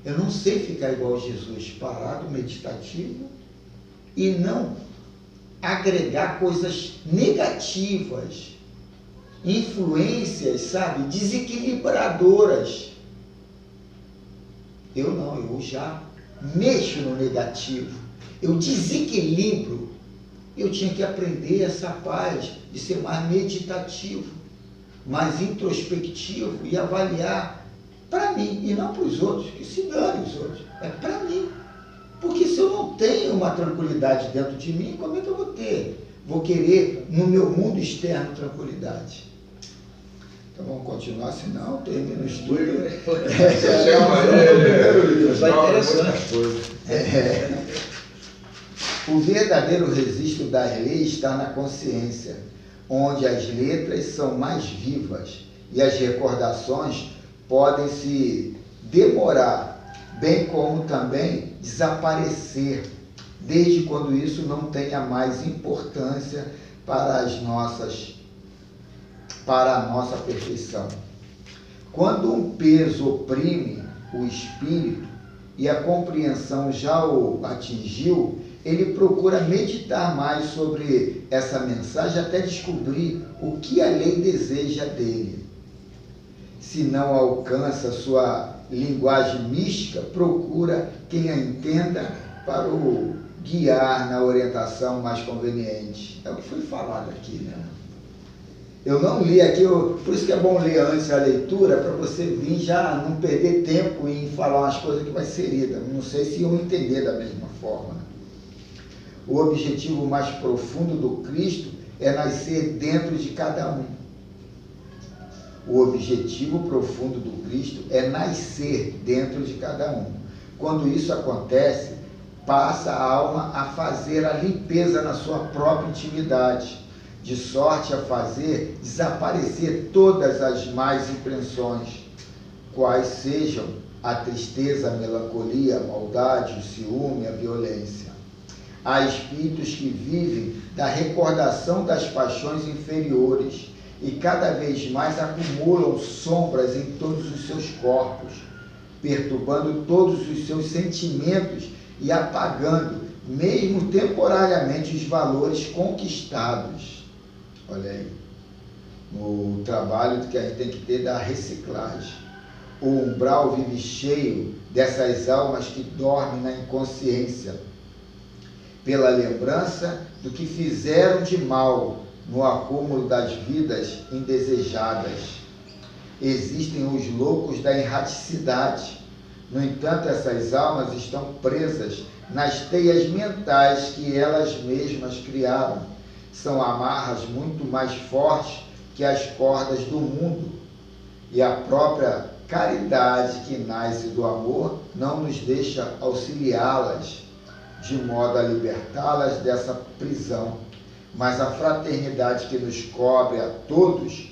Eu não sei ficar igual Jesus, parado, meditativo, e não agregar coisas negativas, influências, sabe, desequilibradoras. Eu não, eu já mexo no negativo, eu desequilibro. Eu tinha que aprender essa paz de ser mais meditativo, mais introspectivo e avaliar para mim e não para os outros, que se dane os outros, é para mim. Porque se eu não tenho uma tranquilidade dentro de mim, como é que eu vou ter? Vou querer no meu mundo externo tranquilidade. Então vamos continuar, senão termina o estudo. O verdadeiro registro das leis está na consciência, onde as letras são mais vivas e as recordações podem se demorar, bem como também desaparecer, desde quando isso não tenha mais importância para a nossa perfeição. Quando um peso oprime o espírito e a compreensão já o atingiu, ele procura meditar mais sobre essa mensagem até descobrir o que a lei deseja dele. Se não alcança sua linguagem mística, procura quem a entenda para o guiar na orientação mais conveniente. É o que foi falado aqui, né? Eu não li aqui, por isso que é bom ler antes a leitura, para você vir já não perder tempo em falar umas coisas que vai ser lida. Não sei se iam entender da mesma forma. O objetivo mais profundo do Cristo é nascer dentro de cada um. O objetivo profundo do Cristo é nascer dentro de cada um. Quando isso acontece, passa a alma a fazer a limpeza na sua própria intimidade, de sorte a fazer desaparecer todas as más impressões, quais sejam a tristeza, a melancolia, a maldade, o ciúme, a violência. Há espíritos que vivem da recordação das paixões inferiores e cada vez mais acumulam sombras em todos os seus corpos, perturbando todos os seus sentimentos e apagando, mesmo temporariamente, os valores conquistados. Olha aí, no trabalho que a gente tem que ter da reciclagem. O umbral vive cheio dessas almas que dormem na inconsciência, pela lembrança do que fizeram de mal no acúmulo das vidas indesejadas. Existem os loucos da erraticidade. No entanto, essas almas estão presas nas teias mentais que elas mesmas criaram. São amarras muito mais fortes que as cordas do mundo. E a própria caridade que nasce do amor não nos deixa auxiliá-las de modo a libertá-las dessa prisão. Mas a fraternidade que nos cobre a todos,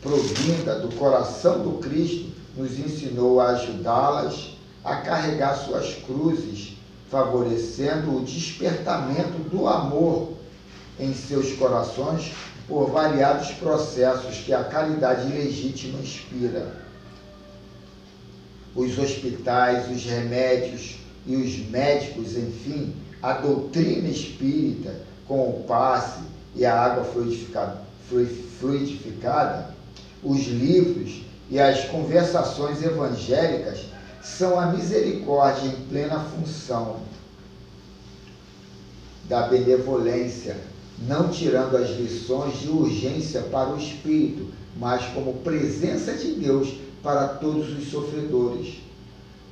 provinda do coração do Cristo, nos ensinou a ajudá-las a carregar suas cruzes, favorecendo o despertamento do amor em seus corações por variados processos que a caridade legítima inspira. Os hospitais, os remédios e os médicos, enfim, a doutrina espírita com o passe e a água fluidificada, os livros e as conversações evangélicas são a misericórdia em plena função da benevolência, não tirando as lições de urgência para o espírito, mas como presença de Deus para todos os sofredores.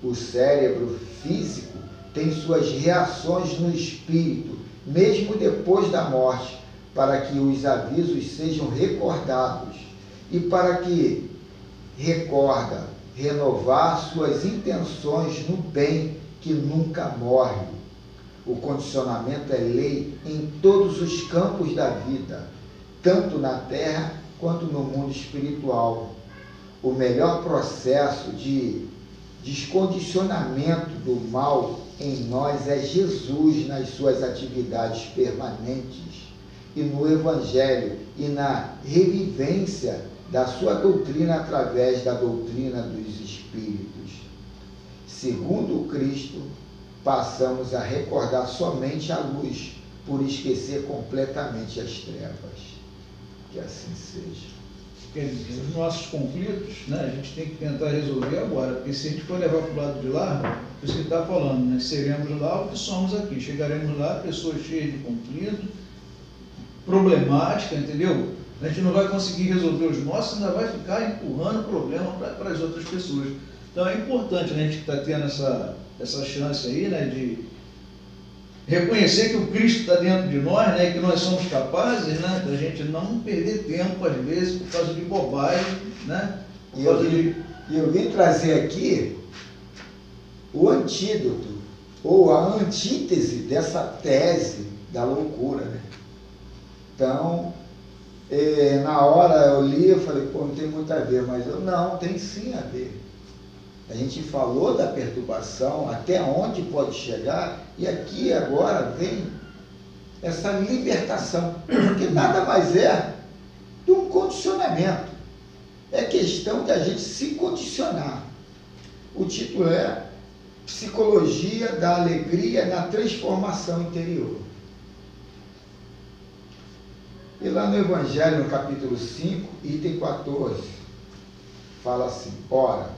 O cérebro físico tem suas reações no espírito, mesmo depois da morte, para que os avisos sejam recordados e para que renovar suas intenções no bem que nunca morre. O condicionamento é lei em todos os campos da vida, tanto na terra quanto no mundo espiritual. O melhor processo de descondicionamento do mal em nós é Jesus nas suas atividades permanentes e no Evangelho e na revivência da sua doutrina através da doutrina dos Espíritos. Segundo o Cristo, passamos a recordar somente a luz, por esquecer completamente as trevas. Que assim seja. Quer dizer, os nossos conflitos, né, a gente tem que tentar resolver agora, porque se a gente for levar para o lado de lá, isso que ele está falando, né, seremos lá o que somos aqui, chegaremos lá, pessoas cheias de conflito, problemática, entendeu? A gente não vai conseguir resolver os nossos, ainda vai ficar empurrando o problema para as outras pessoas. Então é importante, né, a gente está tendo essa chance aí, né, de reconhecer que o Cristo está dentro de nós, né, que nós somos capazes, né, da gente não perder tempo, às vezes, por causa de bobagem, né? E eu vim trazer aqui o antídoto, ou a antítese dessa tese da loucura, né? Então, Na hora eu li, eu falei, pô, não tem muito a ver, mas não, tem sim a ver. A gente falou da perturbação, até onde pode chegar, e aqui agora vem essa libertação, porque nada mais é de um condicionamento. É questão de a gente se condicionar. O título é Psicologia da Alegria na Transformação Interior. E lá no Evangelho, no capítulo 5, item 14, fala assim: ora,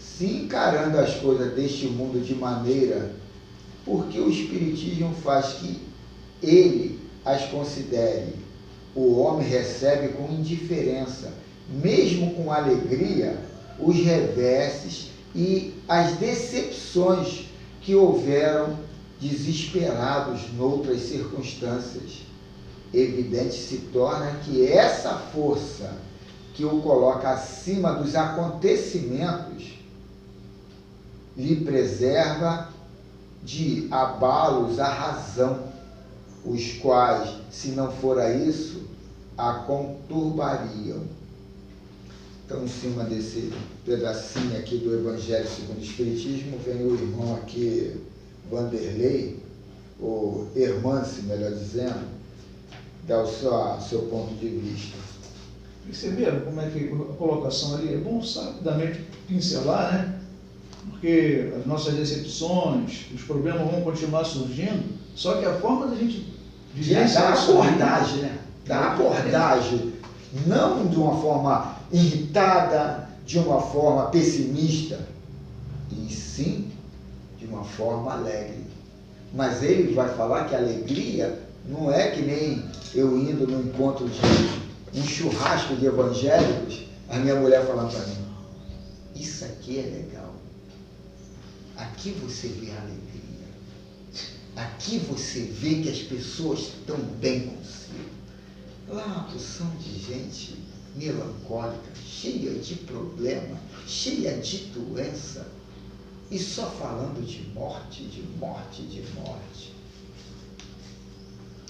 se encarando as coisas deste mundo de maneira, porque o Espiritismo faz que ele as considere, o homem recebe com indiferença, mesmo com alegria, os reverses e as decepções que houveram desesperados noutras circunstâncias. Evidente se torna que essa força que o coloca acima dos acontecimentos lhe preserva de abalos à razão, os quais, se não fora isso, a conturbariam. Então, em cima desse pedacinho aqui do Evangelho segundo o Espiritismo, vem o irmão aqui, Vanderlei, ou Hermance, melhor dizendo, dá o seu ponto de vista. Perceberam como é que a colocação ali é bom rapidamente pincelar, né? Porque as nossas decepções, os problemas vão continuar surgindo, só que a forma da gente da abordagem, né? Da abordagem, não de uma forma irritada, de uma forma pessimista, e sim de uma forma alegre. Mas ele vai falar que a alegria não é que nem eu indo no encontro de um churrasco de evangélicos, a minha mulher falando para mim, isso aqui é legal, aqui você vê a alegria, aqui você vê que as pessoas estão bem consigo. Lá uma porção de gente melancólica, cheia de problema, cheia de doença, e só falando de morte, de morte, de morte.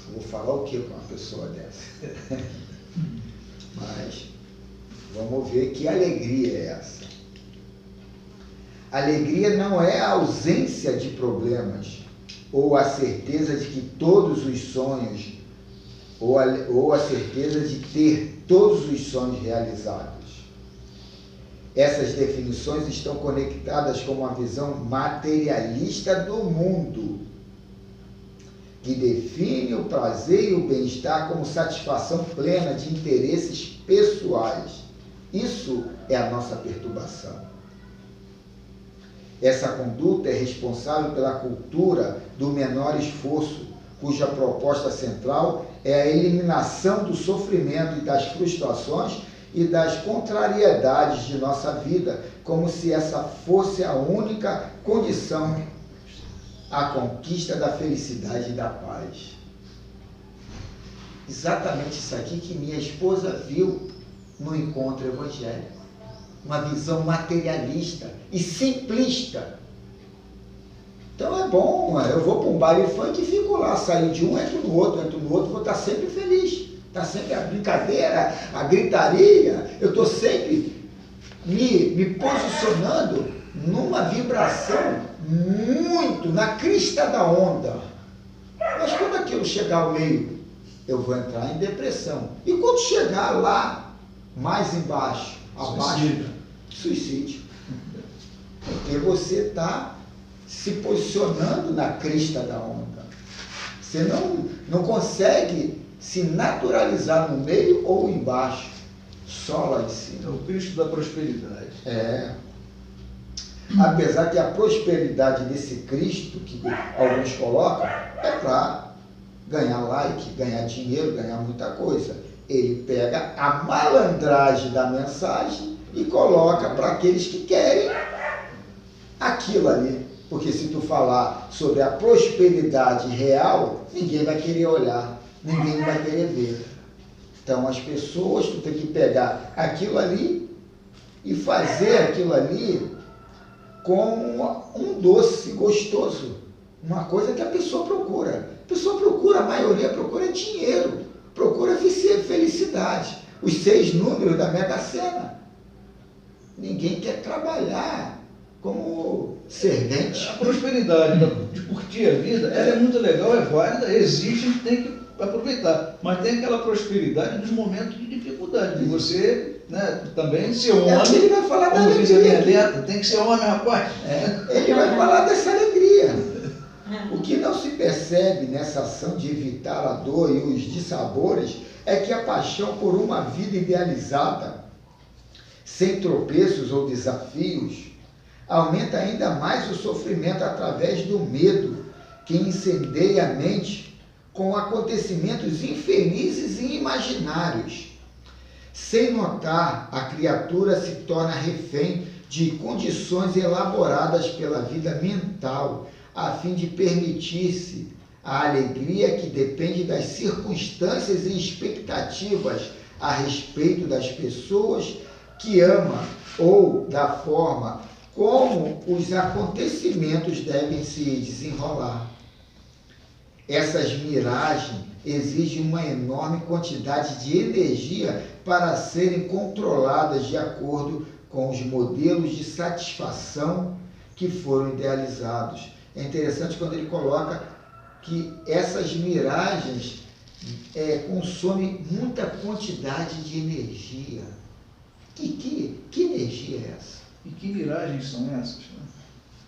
Eu vou falar o que com uma pessoa dessa? Mas vamos ver que alegria é essa. Alegria não é a ausência de problemas, ou a certeza de que todos os sonhos, ou a certeza de ter todos os sonhos realizados. Essas definições estão conectadas com uma visão materialista do mundo, que define o prazer e o bem-estar como satisfação plena de interesses pessoais. Isso é a nossa perturbação. Essa conduta é responsável pela cultura do menor esforço, cuja proposta central é a eliminação do sofrimento e das frustrações e das contrariedades de nossa vida, como se essa fosse a única condição à conquista da felicidade e da paz. Exatamente isso aqui que minha esposa viu no encontro evangélico. Uma visão materialista e simplista. Então é bom, eu vou para um baile funk e fico lá, saio de um, entro no outro, vou estar sempre feliz. Está sempre a brincadeira, a gritaria, eu estou sempre me posicionando numa vibração muito na crista da onda. Mas quando aquilo chegar ao meio, eu vou entrar em depressão. E quando chegar lá, mais embaixo, abaixo, suicídio. Porque você está se posicionando na crista da onda. Você não consegue se naturalizar no meio ou embaixo, só lá em cima. É o Cristo da prosperidade. Apesar que a prosperidade desse Cristo, que alguns colocam, é para ganhar like, ganhar dinheiro, ganhar muita coisa. Ele pega a malandragem da mensagem e coloca para aqueles que querem aquilo ali. Porque se tu falar sobre a prosperidade real, ninguém vai querer olhar, ninguém vai querer ver. Então as pessoas, tu tem que pegar aquilo ali e fazer aquilo ali como um doce gostoso. Uma coisa que a pessoa procura. A pessoa procura, a maioria procura dinheiro. procura felicidade. Os 6 números da Mega Sena. Ninguém quer trabalhar como servente. A prosperidade de curtir a vida, ela é muito legal, é válida, existe, a gente tem que aproveitar. Mas tem aquela prosperidade dos momentos de dificuldade, de você, né, também ser homem. Ele vai falar da Como diz a minha alegria. neta, tem que ser homem, rapaz. Ele vai falar dessa alegria. O que não se percebe nessa ação de evitar a dor e os dissabores é que a paixão por uma vida idealizada, sem tropeços ou desafios, aumenta ainda mais o sofrimento através do medo que incendeia a mente com acontecimentos infelizes e imaginários. Sem notar, a criatura se torna refém de condições elaboradas pela vida mental, a fim de permitir-se a alegria que depende das circunstâncias e expectativas a respeito das pessoas que ama ou da forma como os acontecimentos devem se desenrolar. Essas miragens exigem uma enorme quantidade de energia para serem controladas de acordo com os modelos de satisfação que foram idealizados. É interessante quando ele coloca que essas miragens consomem muita quantidade de energia. Que energia é essa? E que miragens são essas? Né?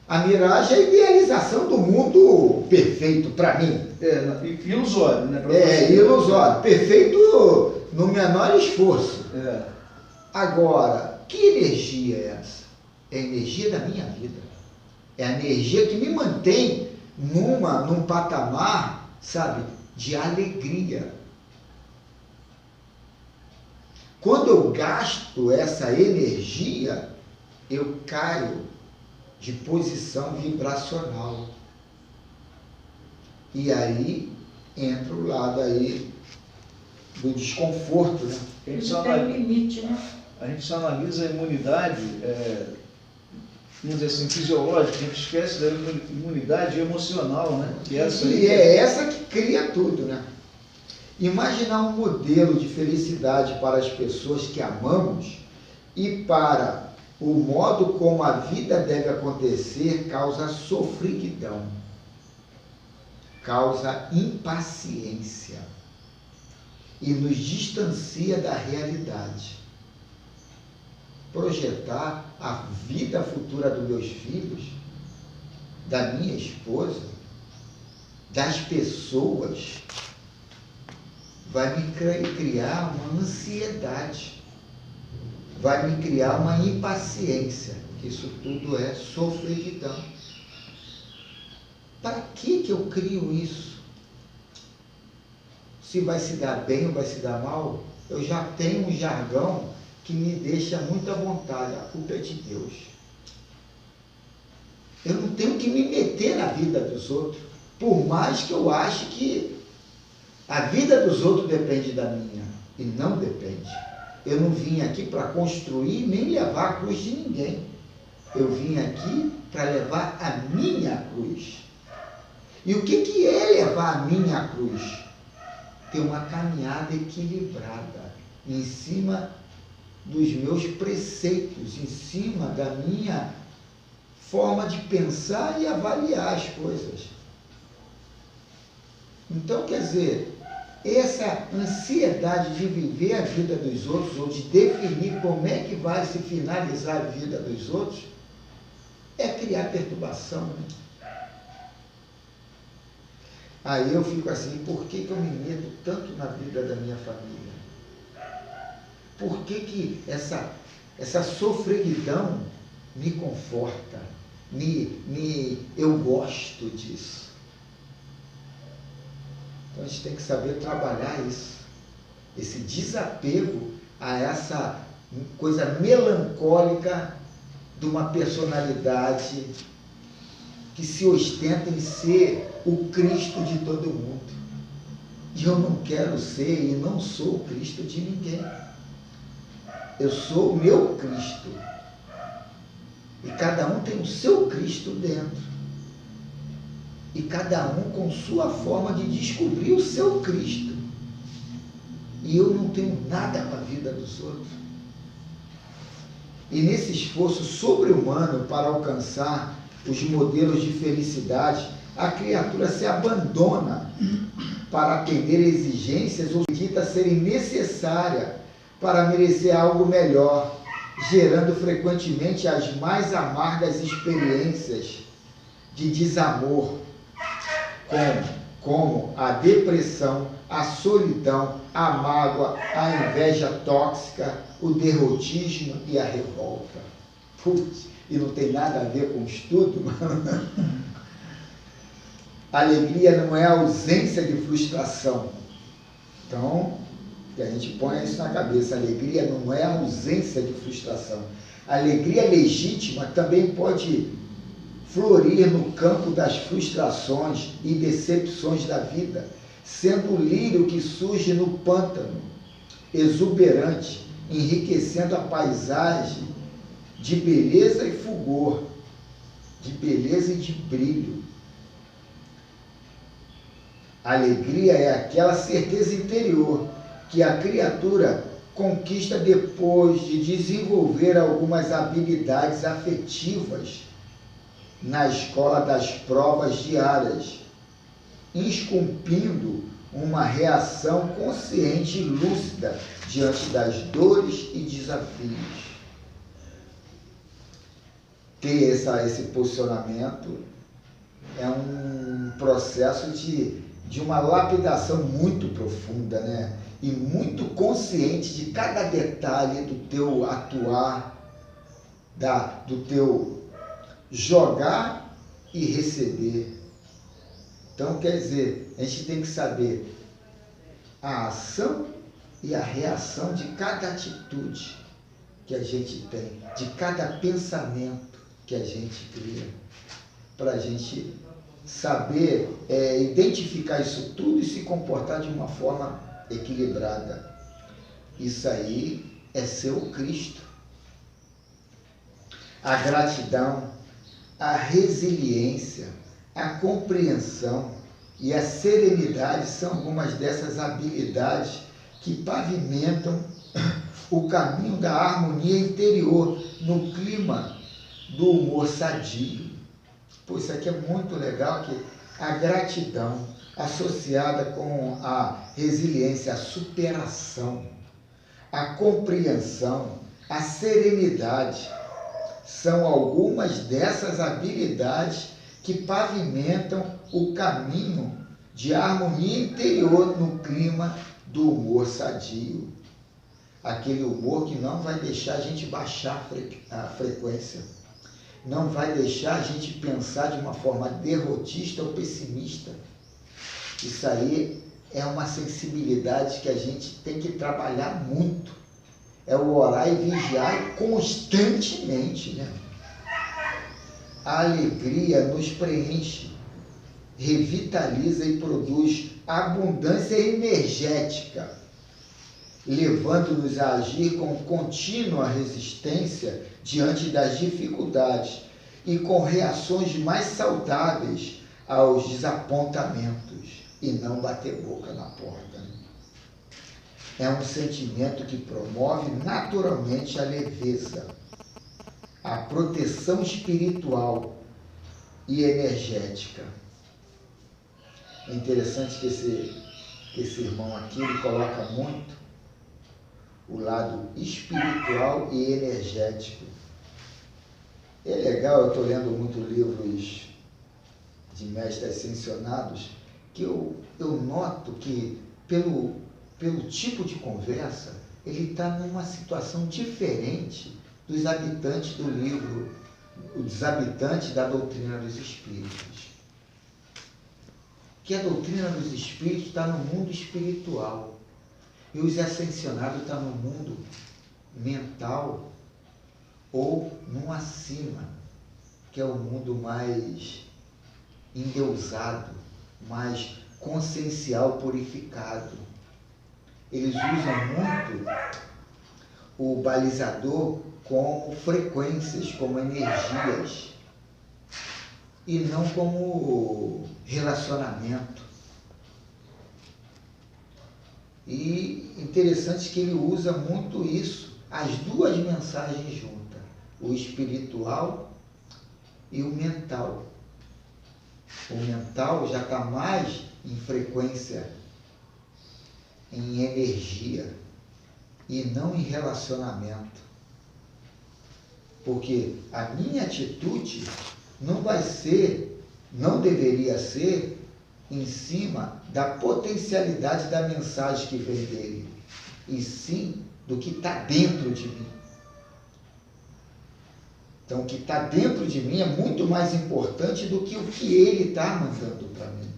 A miragem é a idealização do mundo perfeito para mim. Ilusório, né? Ilusório. Perfeito no menor esforço. Agora, que energia é essa? É a energia da minha vida. É a energia que me mantém num patamar, sabe, de alegria. Quando eu gasto essa energia, eu caio de posição vibracional. E aí entra o lado aí do desconforto, né? A gente só analisa a imunidade, vamos dizer assim, fisiológica, a gente esquece da imunidade emocional, né? Que é essa que cria tudo, né? Imaginar um modelo de felicidade para as pessoas que amamos e para o modo como a vida deve acontecer causa sofriguidão, causa impaciência e nos distancia da realidade. Projetar a vida futura dos meus filhos, da minha esposa, das pessoas, vai me criar uma ansiedade, vai me criar uma impaciência. Isso tudo é sofreguidão. Para que eu crio isso? Se vai se dar bem ou vai se dar mal, eu já tenho um jargão que me deixa muito à vontade. A culpa é de Deus. Eu não tenho que me meter na vida dos outros, por mais que eu ache que a vida dos outros depende da minha, e não depende. Eu não vim aqui para construir nem levar a cruz de ninguém. Eu vim aqui para levar a minha cruz. E o que é levar a minha cruz? Ter uma caminhada equilibrada, em cima dos meus preceitos, em cima da minha forma de pensar e avaliar as coisas. Então, quer dizer, essa ansiedade de viver a vida dos outros, ou de definir como é que vai se finalizar a vida dos outros, é criar perturbação, né? Aí eu fico assim, por que eu me meto tanto na vida da minha família? Por que essa sofreguidão me conforta? Eu gosto disso. Então a gente tem que saber trabalhar isso, esse desapego a essa coisa melancólica de uma personalidade que se ostenta em ser o Cristo de todo mundo. E eu não quero ser e não sou o Cristo de ninguém. Eu sou o meu Cristo. E cada um tem o seu Cristo dentro. E cada um com sua forma de descobrir o seu Cristo. e eu não tenho nada com a vida dos outros. E nesse esforço sobre-humano para alcançar os modelos de felicidade, a criatura se abandona para atender exigências ou acredita serem necessárias para merecer algo melhor, gerando frequentemente as mais amargas experiências de desamor, como a depressão, a solidão, a mágoa, a inveja tóxica, o derrotismo e a revolta. Putz, e não tem nada a ver com estudo, mano. Alegria não é a ausência de frustração. Então, que a gente ponha isso na cabeça. Alegria não é a ausência de frustração. A alegria legítima também pode florir no campo das frustrações e decepções da vida, sendo o lírio que surge no pântano, exuberante, enriquecendo a paisagem de beleza e fulgor, de beleza e de brilho. A alegria é aquela certeza interior que a criatura conquista depois de desenvolver algumas habilidades afetivas na escola das provas diárias, esculpindo uma reação consciente e lúcida diante das dores e desafios. Ter esse posicionamento é um processo de uma lapidação muito profunda, né? E muito consciente de cada detalhe do teu atuar, do teu jogar e receber. Então, quer dizer, a gente tem que saber a ação e a reação de cada atitude que a gente tem, de cada pensamento que a gente cria, para a gente saber identificar isso tudo e se comportar de uma forma equilibrada. Isso aí é ser o Cristo. A gratidão, a resiliência, a compreensão e a serenidade são algumas dessas habilidades que pavimentam o caminho da harmonia interior no clima do humor sadio. Pô, isso aqui é muito legal, que a gratidão associada com a resiliência, a superação, a compreensão, a serenidade, são algumas dessas habilidades que pavimentam o caminho de harmonia interior no clima do humor sadio. Aquele humor que não vai deixar a gente baixar a frequência, não vai deixar a gente pensar de uma forma derrotista ou pessimista. Isso aí é uma sensibilidade que a gente tem que trabalhar muito. É o orar e vigiar constantemente, né? A alegria nos preenche, revitaliza e produz abundância energética, levando-nos a agir com contínua resistência diante das dificuldades e com reações mais saudáveis aos desapontamentos e não bater boca na porta. É um sentimento que promove naturalmente a leveza, a proteção espiritual e energética. É interessante que esse irmão aqui ele coloca muito o lado espiritual e energético. É legal, eu estou lendo muito livros de mestres ascensionados, que eu noto que pelo tipo de conversa, ele está numa situação diferente dos habitantes do livro, dos habitantes da doutrina dos espíritos. Que a doutrina dos espíritos está no mundo espiritual e os ascensionados estão no mundo mental ou num acima, que é o mundo mais endeusado, mais consciencial, purificado. Eles usam muito o balizador como frequências, como energias, e não como relacionamento. E interessante que ele usa muito isso, as duas mensagens juntas, o espiritual e o mental. O mental já está mais em frequência, em energia, e não em relacionamento. Porque a minha atitude não vai ser, não deveria ser, em cima da potencialidade da mensagem que vem dele, e sim do que está dentro de mim. Então, o que está dentro de mim é muito mais importante do que o que ele está mandando para mim.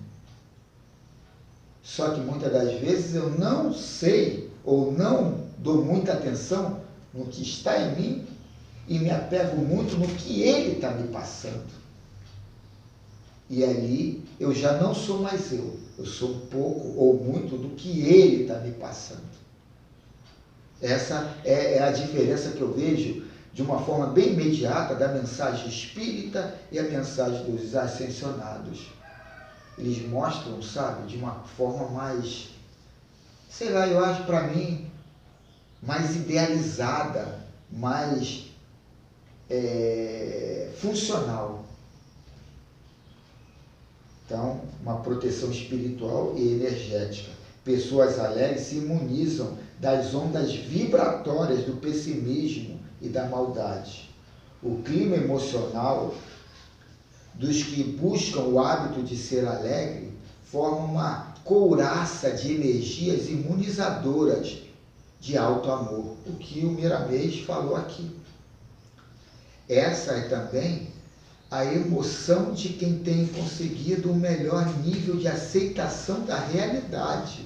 Só que muitas das vezes eu não sei ou não dou muita atenção no que está em mim e me apego muito no que ele está me passando. E ali eu já não sou mais eu sou um pouco ou muito do que ele está me passando. Essa é a diferença que eu vejo de uma forma bem imediata da mensagem espírita e a mensagem dos ascensionados. Eles mostram, sabe, de uma forma mais, sei lá, eu acho para mim, mais idealizada, mais funcional. Então, uma proteção espiritual e energética. Pessoas alegres se imunizam das ondas vibratórias do pessimismo e da maldade. O clima emocional dos que buscam o hábito de ser alegre forma uma couraça de energias imunizadoras de alto amor, o que o Miramês falou aqui. Essa é também a emoção de quem tem conseguido um melhor nível de aceitação da realidade.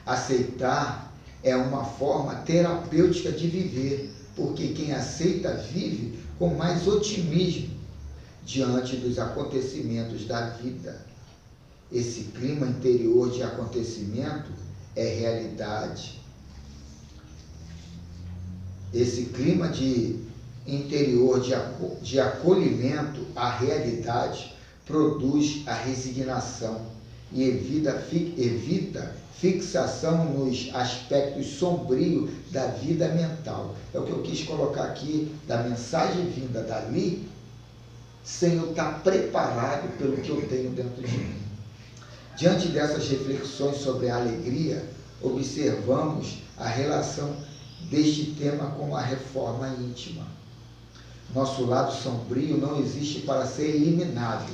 Aceitar é uma forma terapêutica de viver, porque quem aceita vive com mais otimismo diante dos acontecimentos da vida. Esse clima interior de acontecimento é realidade. Esse clima interior de acolhimento à realidade produz a resignação e evita fixação nos aspectos sombrios da vida mental. É o que eu quis colocar aqui da mensagem vinda dali, sem eu estar preparado pelo que eu tenho dentro de mim. Diante dessas reflexões sobre a alegria, observamos a relação deste tema com a reforma íntima. Nosso lado sombrio não existe para ser eliminado,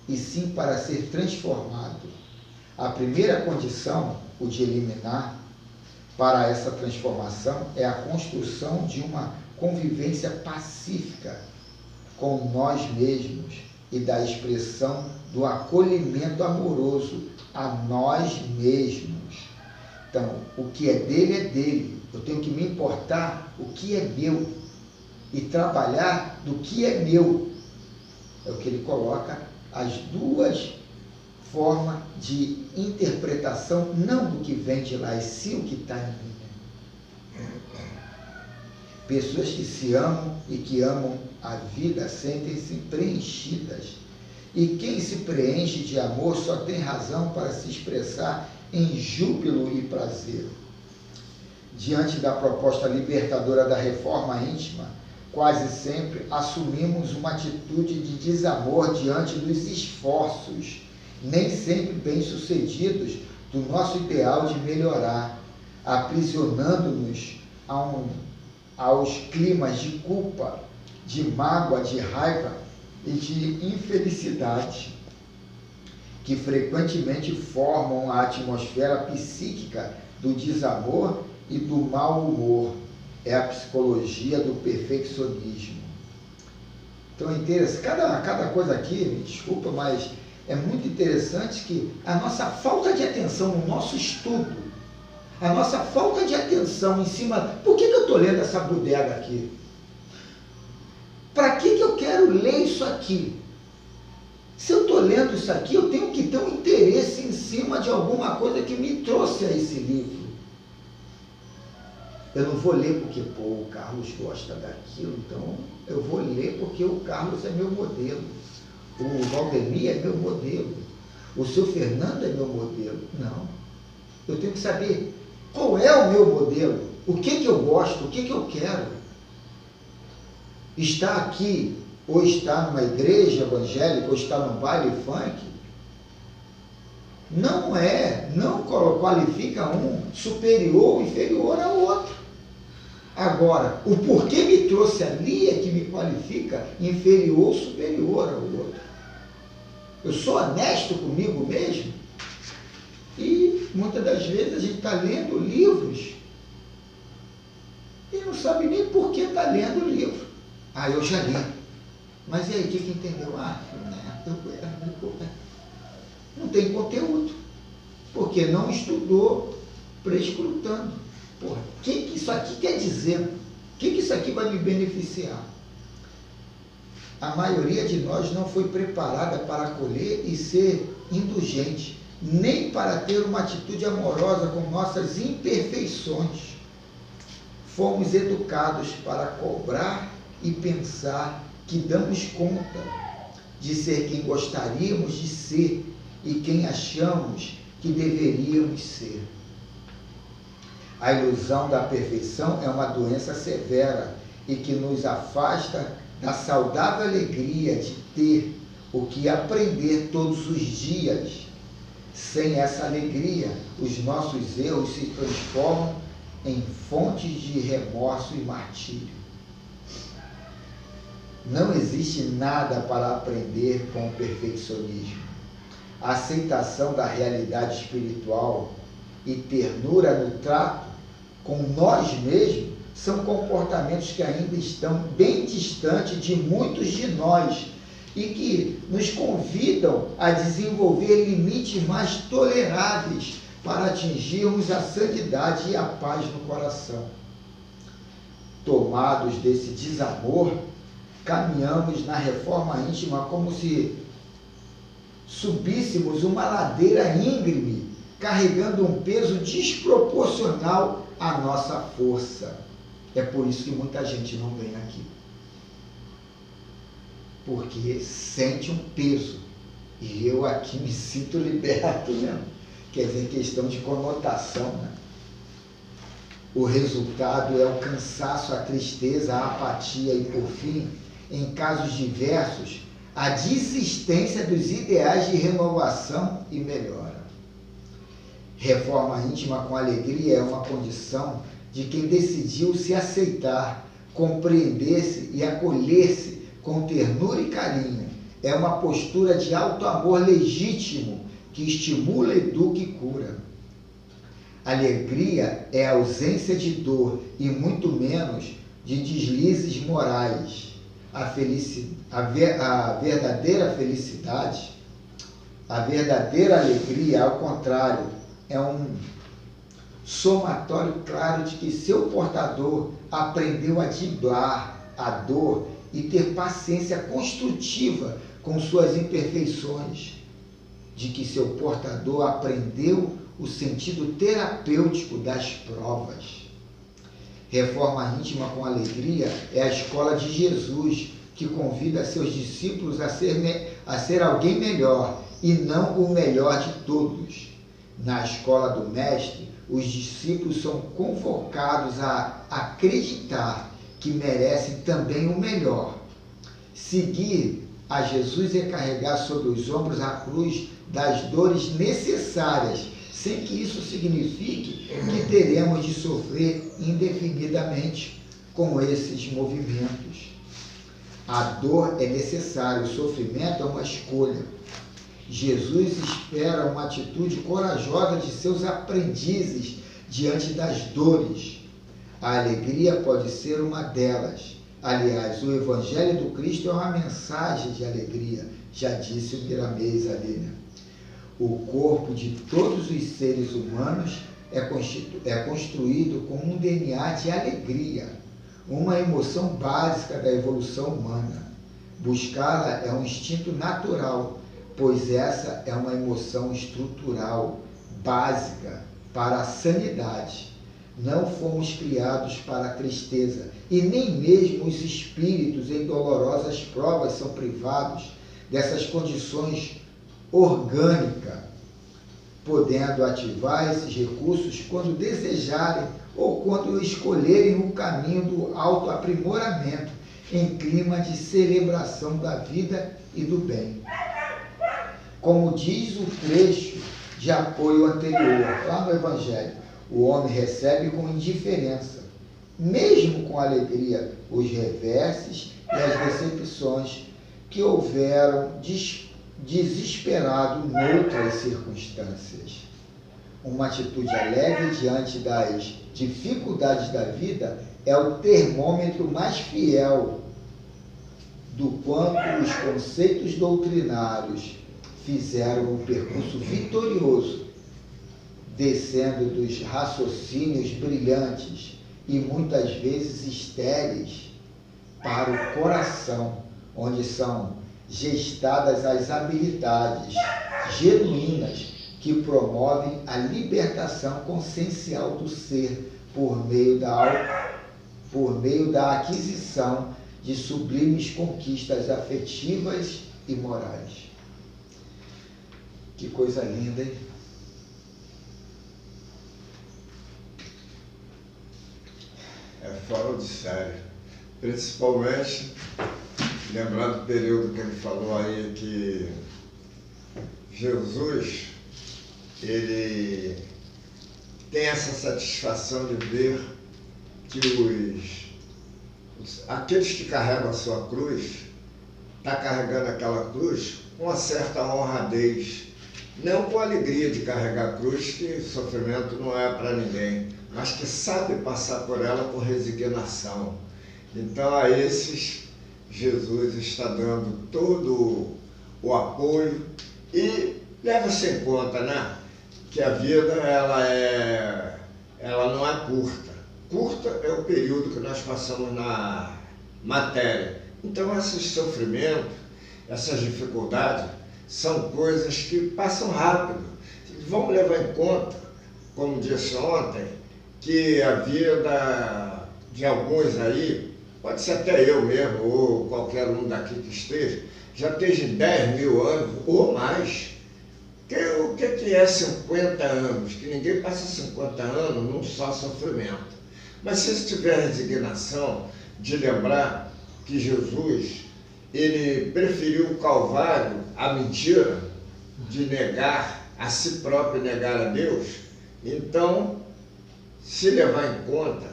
e sim para ser transformado. A primeira condição, o de eliminar, para essa transformação é a construção de uma convivência pacífica com nós mesmos e da expressão do acolhimento amoroso a nós mesmos. Então, o que é dele, eu tenho que me importar o que é meu e trabalhar do que é meu. É o que ele coloca, as duas formas de interpretação, não do que vem de lá, e sim o que está em mim. Pessoas que se amam e que amam a vida sentem-se preenchidas. E quem se preenche de amor só tem razão para se expressar em júbilo e prazer. Diante da proposta libertadora da reforma íntima, quase sempre assumimos uma atitude de desamor diante dos esforços, nem sempre bem-sucedidos, do nosso ideal de melhorar, aprisionando-nos aos climas de culpa, de mágoa, de raiva e de infelicidade, que frequentemente formam a atmosfera psíquica do desamor e do mau humor. É a psicologia do perfeccionismo. Então é interessante, cada coisa aqui, me desculpa, mas é muito interessante que a nossa falta de atenção no nosso estudo, a nossa falta de atenção em cima... Por que eu estou lendo essa bodega aqui? Para que eu quero ler isso aqui? Se eu estou lendo isso aqui, eu tenho que ter um interesse em cima de alguma coisa que me trouxe a esse livro. Eu não vou ler porque, o Carlos gosta daquilo, então eu vou ler porque o Carlos é meu modelo. O Valdemir é meu modelo. O seu Fernando é meu modelo. Não. Eu tenho que saber qual é o meu modelo, o que eu gosto, o que eu quero. Estar aqui, ou estar numa igreja evangélica, ou estar num baile funk, não qualifica um superior ou inferior ao outro. Agora, o porquê me trouxe ali é que me qualifica inferior ou superior ao outro. Eu sou honesto comigo mesmo? E muitas das vezes a gente está lendo livros e não sabe nem por que está lendo o livro. Eu já li. Mas e aí, o que entendeu? Não tem conteúdo. Porque não estudou prescrutando. O que isso aqui quer dizer? O que isso aqui vai me beneficiar? A maioria de nós não foi preparada para acolher e ser indulgente, nem para ter uma atitude amorosa com nossas imperfeições. Fomos educados para cobrar e pensar que damos conta de ser quem gostaríamos de ser e quem achamos que deveríamos ser. A ilusão da perfeição é uma doença severa e que nos afasta da saudável alegria de ter o que aprender todos os dias. Sem essa alegria, os nossos erros se transformam em fontes de remorso e martírio. Não existe nada para aprender com o perfeccionismo. A aceitação da realidade espiritual e ternura no trato com nós mesmos são comportamentos que ainda estão bem distantes de muitos de nós e que nos convidam a desenvolver limites mais toleráveis para atingirmos a santidade e a paz no coração. Tomados desse desamor, caminhamos na reforma íntima como se subíssemos uma ladeira íngreme, carregando um peso desproporcional à nossa força. É por isso que muita gente não vem aqui. Porque sente um peso. E eu aqui me sinto liberto mesmo. Quer dizer, questão de conotação, né? O resultado é o cansaço, a tristeza, a apatia e, por fim, em casos diversos, a desistência dos ideais de renovação e melhora. Reforma íntima com alegria é uma condição de quem decidiu se aceitar, compreender-se e acolher-se com ternura e carinho. É uma postura de alto amor legítimo que estimula, educa e cura. Alegria é a ausência de dor e muito menos de deslizes morais. A verdadeira felicidade, a verdadeira alegria, ao contrário, é um somatório claro de que seu portador aprendeu a driblar a dor e ter paciência construtiva com suas imperfeições, de que seu portador aprendeu o sentido terapêutico das provas. Reforma íntima com alegria é a escola de Jesus, que convida seus discípulos a ser alguém melhor e não o melhor de todos. Na escola do Mestre, os discípulos são convocados a acreditar que merecem também o melhor. Seguir a Jesus é carregar sobre os ombros a cruz das dores necessárias, sem que isso signifique que teremos de sofrer indefinidamente com esses movimentos. A dor é necessária, o sofrimento é uma escolha. Jesus espera uma atitude corajosa de seus aprendizes diante das dores. A alegria pode ser uma delas. Aliás, o Evangelho do Cristo é uma mensagem de alegria, já disse o Miramês ali, né? O corpo de todos os seres humanos é construído com um DNA de alegria, uma emoção básica da evolução humana. Buscá-la é um instinto natural, pois essa é uma emoção estrutural, básica para a sanidade. Não fomos criados para a tristeza, e nem mesmo os espíritos em dolorosas provas são privados dessas condições orgânicas. podendo ativar esses recursos quando desejarem ou quando escolherem o caminho do autoaprimoramento em clima de celebração da vida e do bem. Como diz o trecho de apoio anterior, lá no Evangelho, o homem recebe com indiferença, mesmo com alegria, os reverses e as decepções que houveram desesperado noutras circunstâncias. Uma atitude alegre diante das dificuldades da vida é o termômetro mais fiel do quanto os conceitos doutrinários fizeram um percurso vitorioso, descendo dos raciocínios brilhantes e muitas vezes estéreis para o coração, onde são gestadas as habilidades genuínas que promovem a libertação consciencial do ser por meio da aquisição de sublimes conquistas afetivas e morais. Que coisa linda, hein? É fora de série. Principalmente, lembrando do período que ele falou aí, que Jesus, ele tem essa satisfação de ver que aqueles que carregam a sua cruz, está carregando aquela cruz com uma certa honradez, não com a alegria de carregar a cruz, que sofrimento não é para ninguém, mas que sabe passar por ela com resignação. Então a esses Jesus está dando todo o apoio e leva-se em conta, né, que a vida ela não é curta. Curta é o período que nós passamos na matéria. Então esses sofrimentos, essas dificuldades, são coisas que passam rápido. Vamos levar em conta, como disse ontem, que a vida de alguns aí, pode ser até eu mesmo, ou qualquer um daqui que esteja, já esteja 10 mil anos ou mais. O que é 50 anos? Que ninguém passa 50 anos num só sofrimento. Mas se tiver resignação de lembrar que Jesus, ele preferiu o Calvário, a mentira, de negar a si próprio, negar a Deus, então, se levar em conta,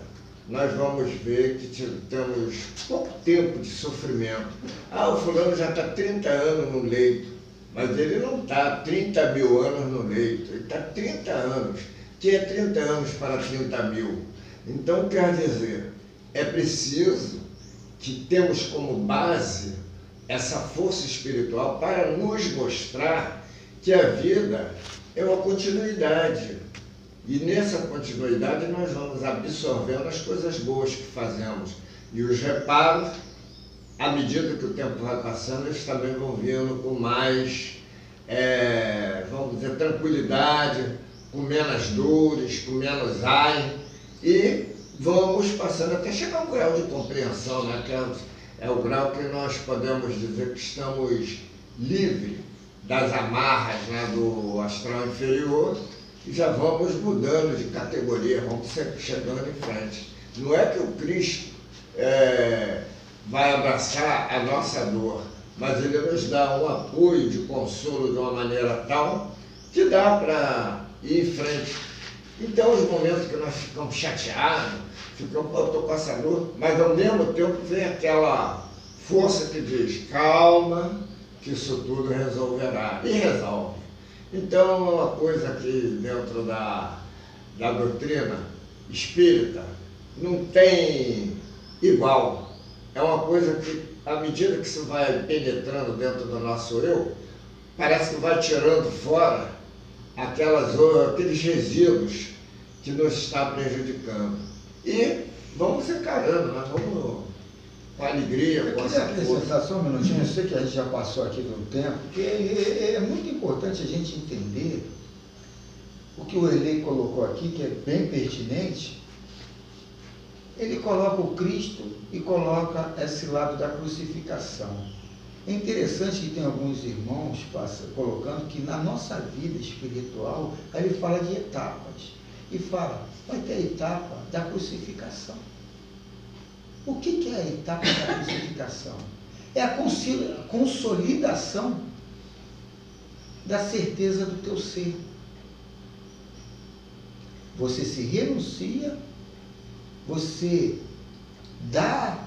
nós vamos ver que temos pouco tempo de sofrimento. Ah, o fulano já está 30 anos no leito, mas ele não está 30 mil anos no leito, ele está 30 anos, que é 30 anos para 30 mil. Então, quer dizer, é preciso que temos como base essa força espiritual para nos mostrar que a vida é uma continuidade. E nessa continuidade nós vamos absorvendo as coisas boas que fazemos. E os reparos, à medida que o tempo vai passando, eles também vão vindo com mais, vamos dizer, tranquilidade, com menos dores, com menos ai. E vamos passando até chegar a um grau de compreensão, né? Que é o grau que nós podemos dizer que estamos livres das amarras, né, do astral inferior, e já vamos mudando de categoria, vamos sempre chegando em frente. Não é que o Cristo vai abraçar a nossa dor, mas ele nos dá um apoio de consolo de uma maneira tal que dá para ir em frente. Então, os momentos que nós ficamos chateados, ficamos, pô, estou com essa dor, mas ao mesmo tempo vem aquela força que diz, calma, que isso tudo resolverá, e resolve. Então, é uma coisa que dentro da doutrina espírita não tem igual. É uma coisa que, à medida que isso vai penetrando dentro do nosso eu, parece que vai tirando fora aqueles resíduos que nos está prejudicando. E vamos encarando, nós vamos com alegria, com essa força. Eu queria acrescentar só um minutinho, eu sei que a gente já passou aqui do tempo, porque é muito importante a gente entender o que o Erlei colocou aqui, que é bem pertinente. Ele coloca o Cristo e coloca esse lado da crucificação. É interessante que tem alguns irmãos colocando que na nossa vida espiritual, aí ele fala de etapas. E fala, vai ter a etapa da crucificação. O que é a etapa da crucificação? É a consolidação da certeza do teu ser. Você se renuncia, você dá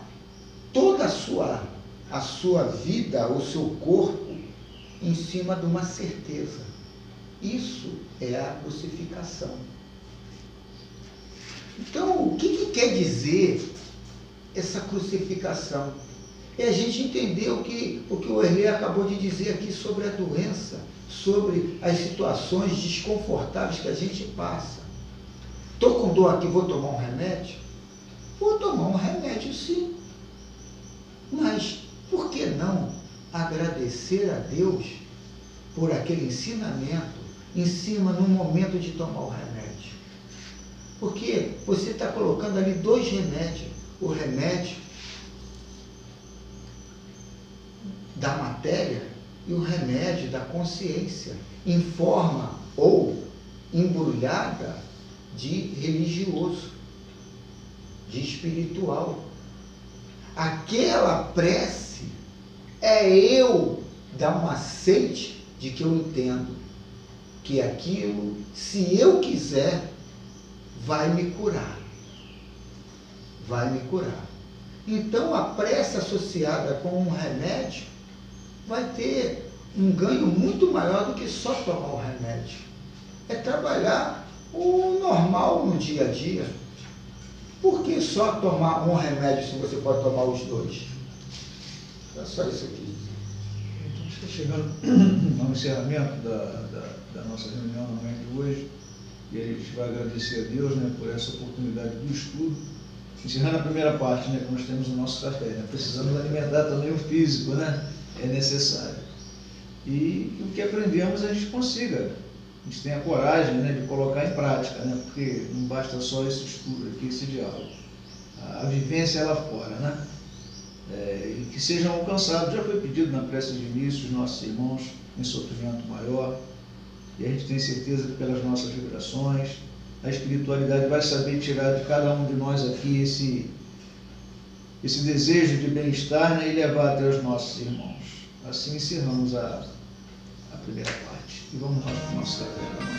toda a sua vida, o seu corpo, em cima de uma certeza. Isso é a crucificação. Então, o que quer dizer essa crucificação? É a gente entender o que o Erlê acabou de dizer aqui sobre a doença, sobre as situações desconfortáveis que a gente passa. Estou com dor aqui, vou tomar um remédio? Vou tomar um remédio, sim. Mas por que não agradecer a Deus por aquele ensinamento em cima no momento de tomar o remédio? Porque você está colocando ali 2 remédios. O remédio da matéria e o remédio da consciência, em forma ou embrulhada de religioso, de espiritual. Aquela prece é eu dar um aceite de que eu entendo que aquilo, se eu quiser, vai me curar. Vai me curar. Então, a prece associada com um remédio vai ter um ganho muito maior do que só tomar o remédio. É trabalhar o normal no dia a dia. Por que só tomar um remédio se você pode tomar os 2? É só isso aqui. Então, está chegando ao encerramento da nossa reunião na manhã de hoje. E a gente vai agradecer a Deus, né, por essa oportunidade do estudo. Encerrando a primeira parte, né, que nós temos o nosso café, né, precisamos alimentar também o físico, né, é necessário. E o que aprendemos a gente consiga, a gente tenha coragem, né, de colocar em prática, né, porque não basta só esse estudo aqui, esse diálogo. A vivência é lá fora, né, e que sejam alcançados, já foi pedido na prece de início, os nossos irmãos em sofrimento maior, e a gente tem certeza que pelas nossas vibrações, a espiritualidade vai saber tirar de cada um de nós aqui esse desejo de bem-estar, né, e levar até os nossos irmãos. Assim encerramos a primeira parte. E vamos lá para o nosso café da manhã.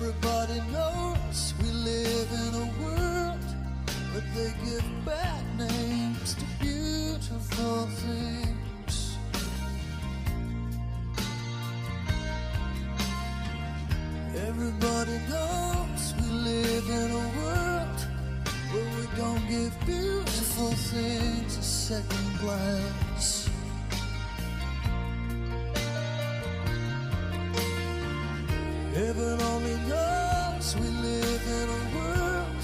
Everybody knows we live in a world where they give bad names to beautiful things. Everybody knows we live in a world where we don't give beautiful things a second glance. Heaven only knows we live in a world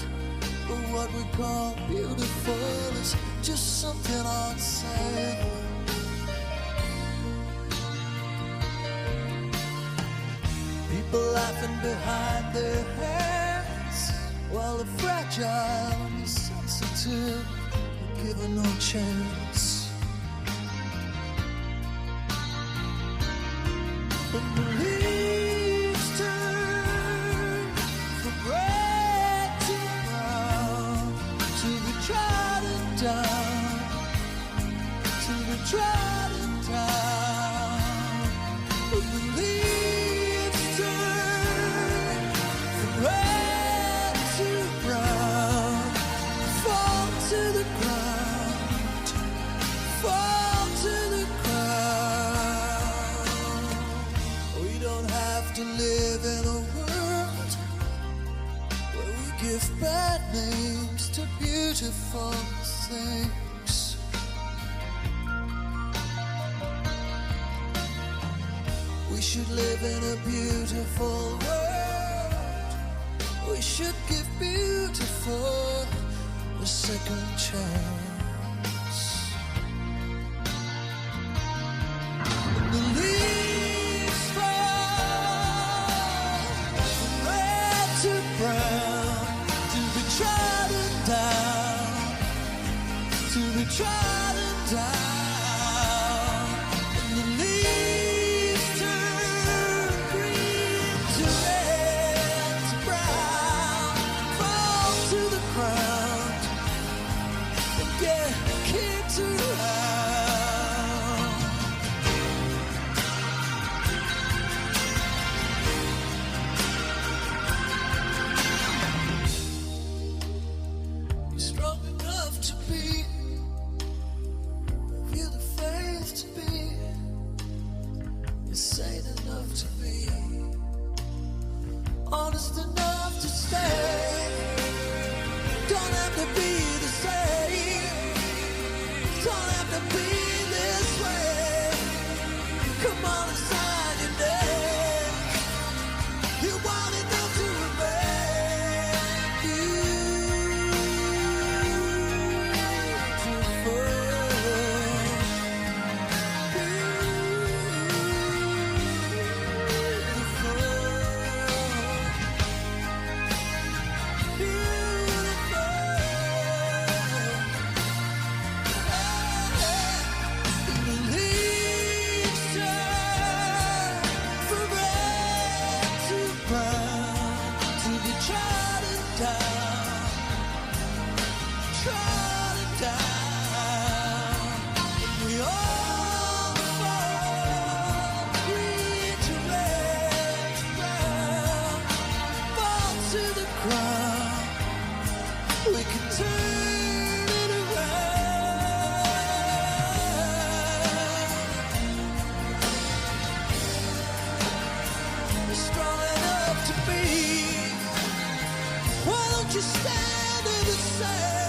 where what we call beautiful is just something on sale. People laughing behind their hands while the fragile and the sensitive are given no chance. But leaves turn from red to brown, to be trodden down, to be trodden down. But the leaves turn from red to brown, fall to the ground, fall to the ground. We don't have to live in a world where we give bad names to beautiful things. should live in a beautiful world. We should give beautiful a second chance. When the leaves fall from red to brown, to be trodden down, to be trodden down. And the leaves turn green to red to brown, fall to the ground and get kicked around. You're strong enough to be, feel the faith to be, you're sane enough to be, honest enough to stay. Don't have to be the same, don't have to be this way. Come on and sign your name. You're wild enough to remain we can turn it around. You're strong enough to be. Why don't you stand and say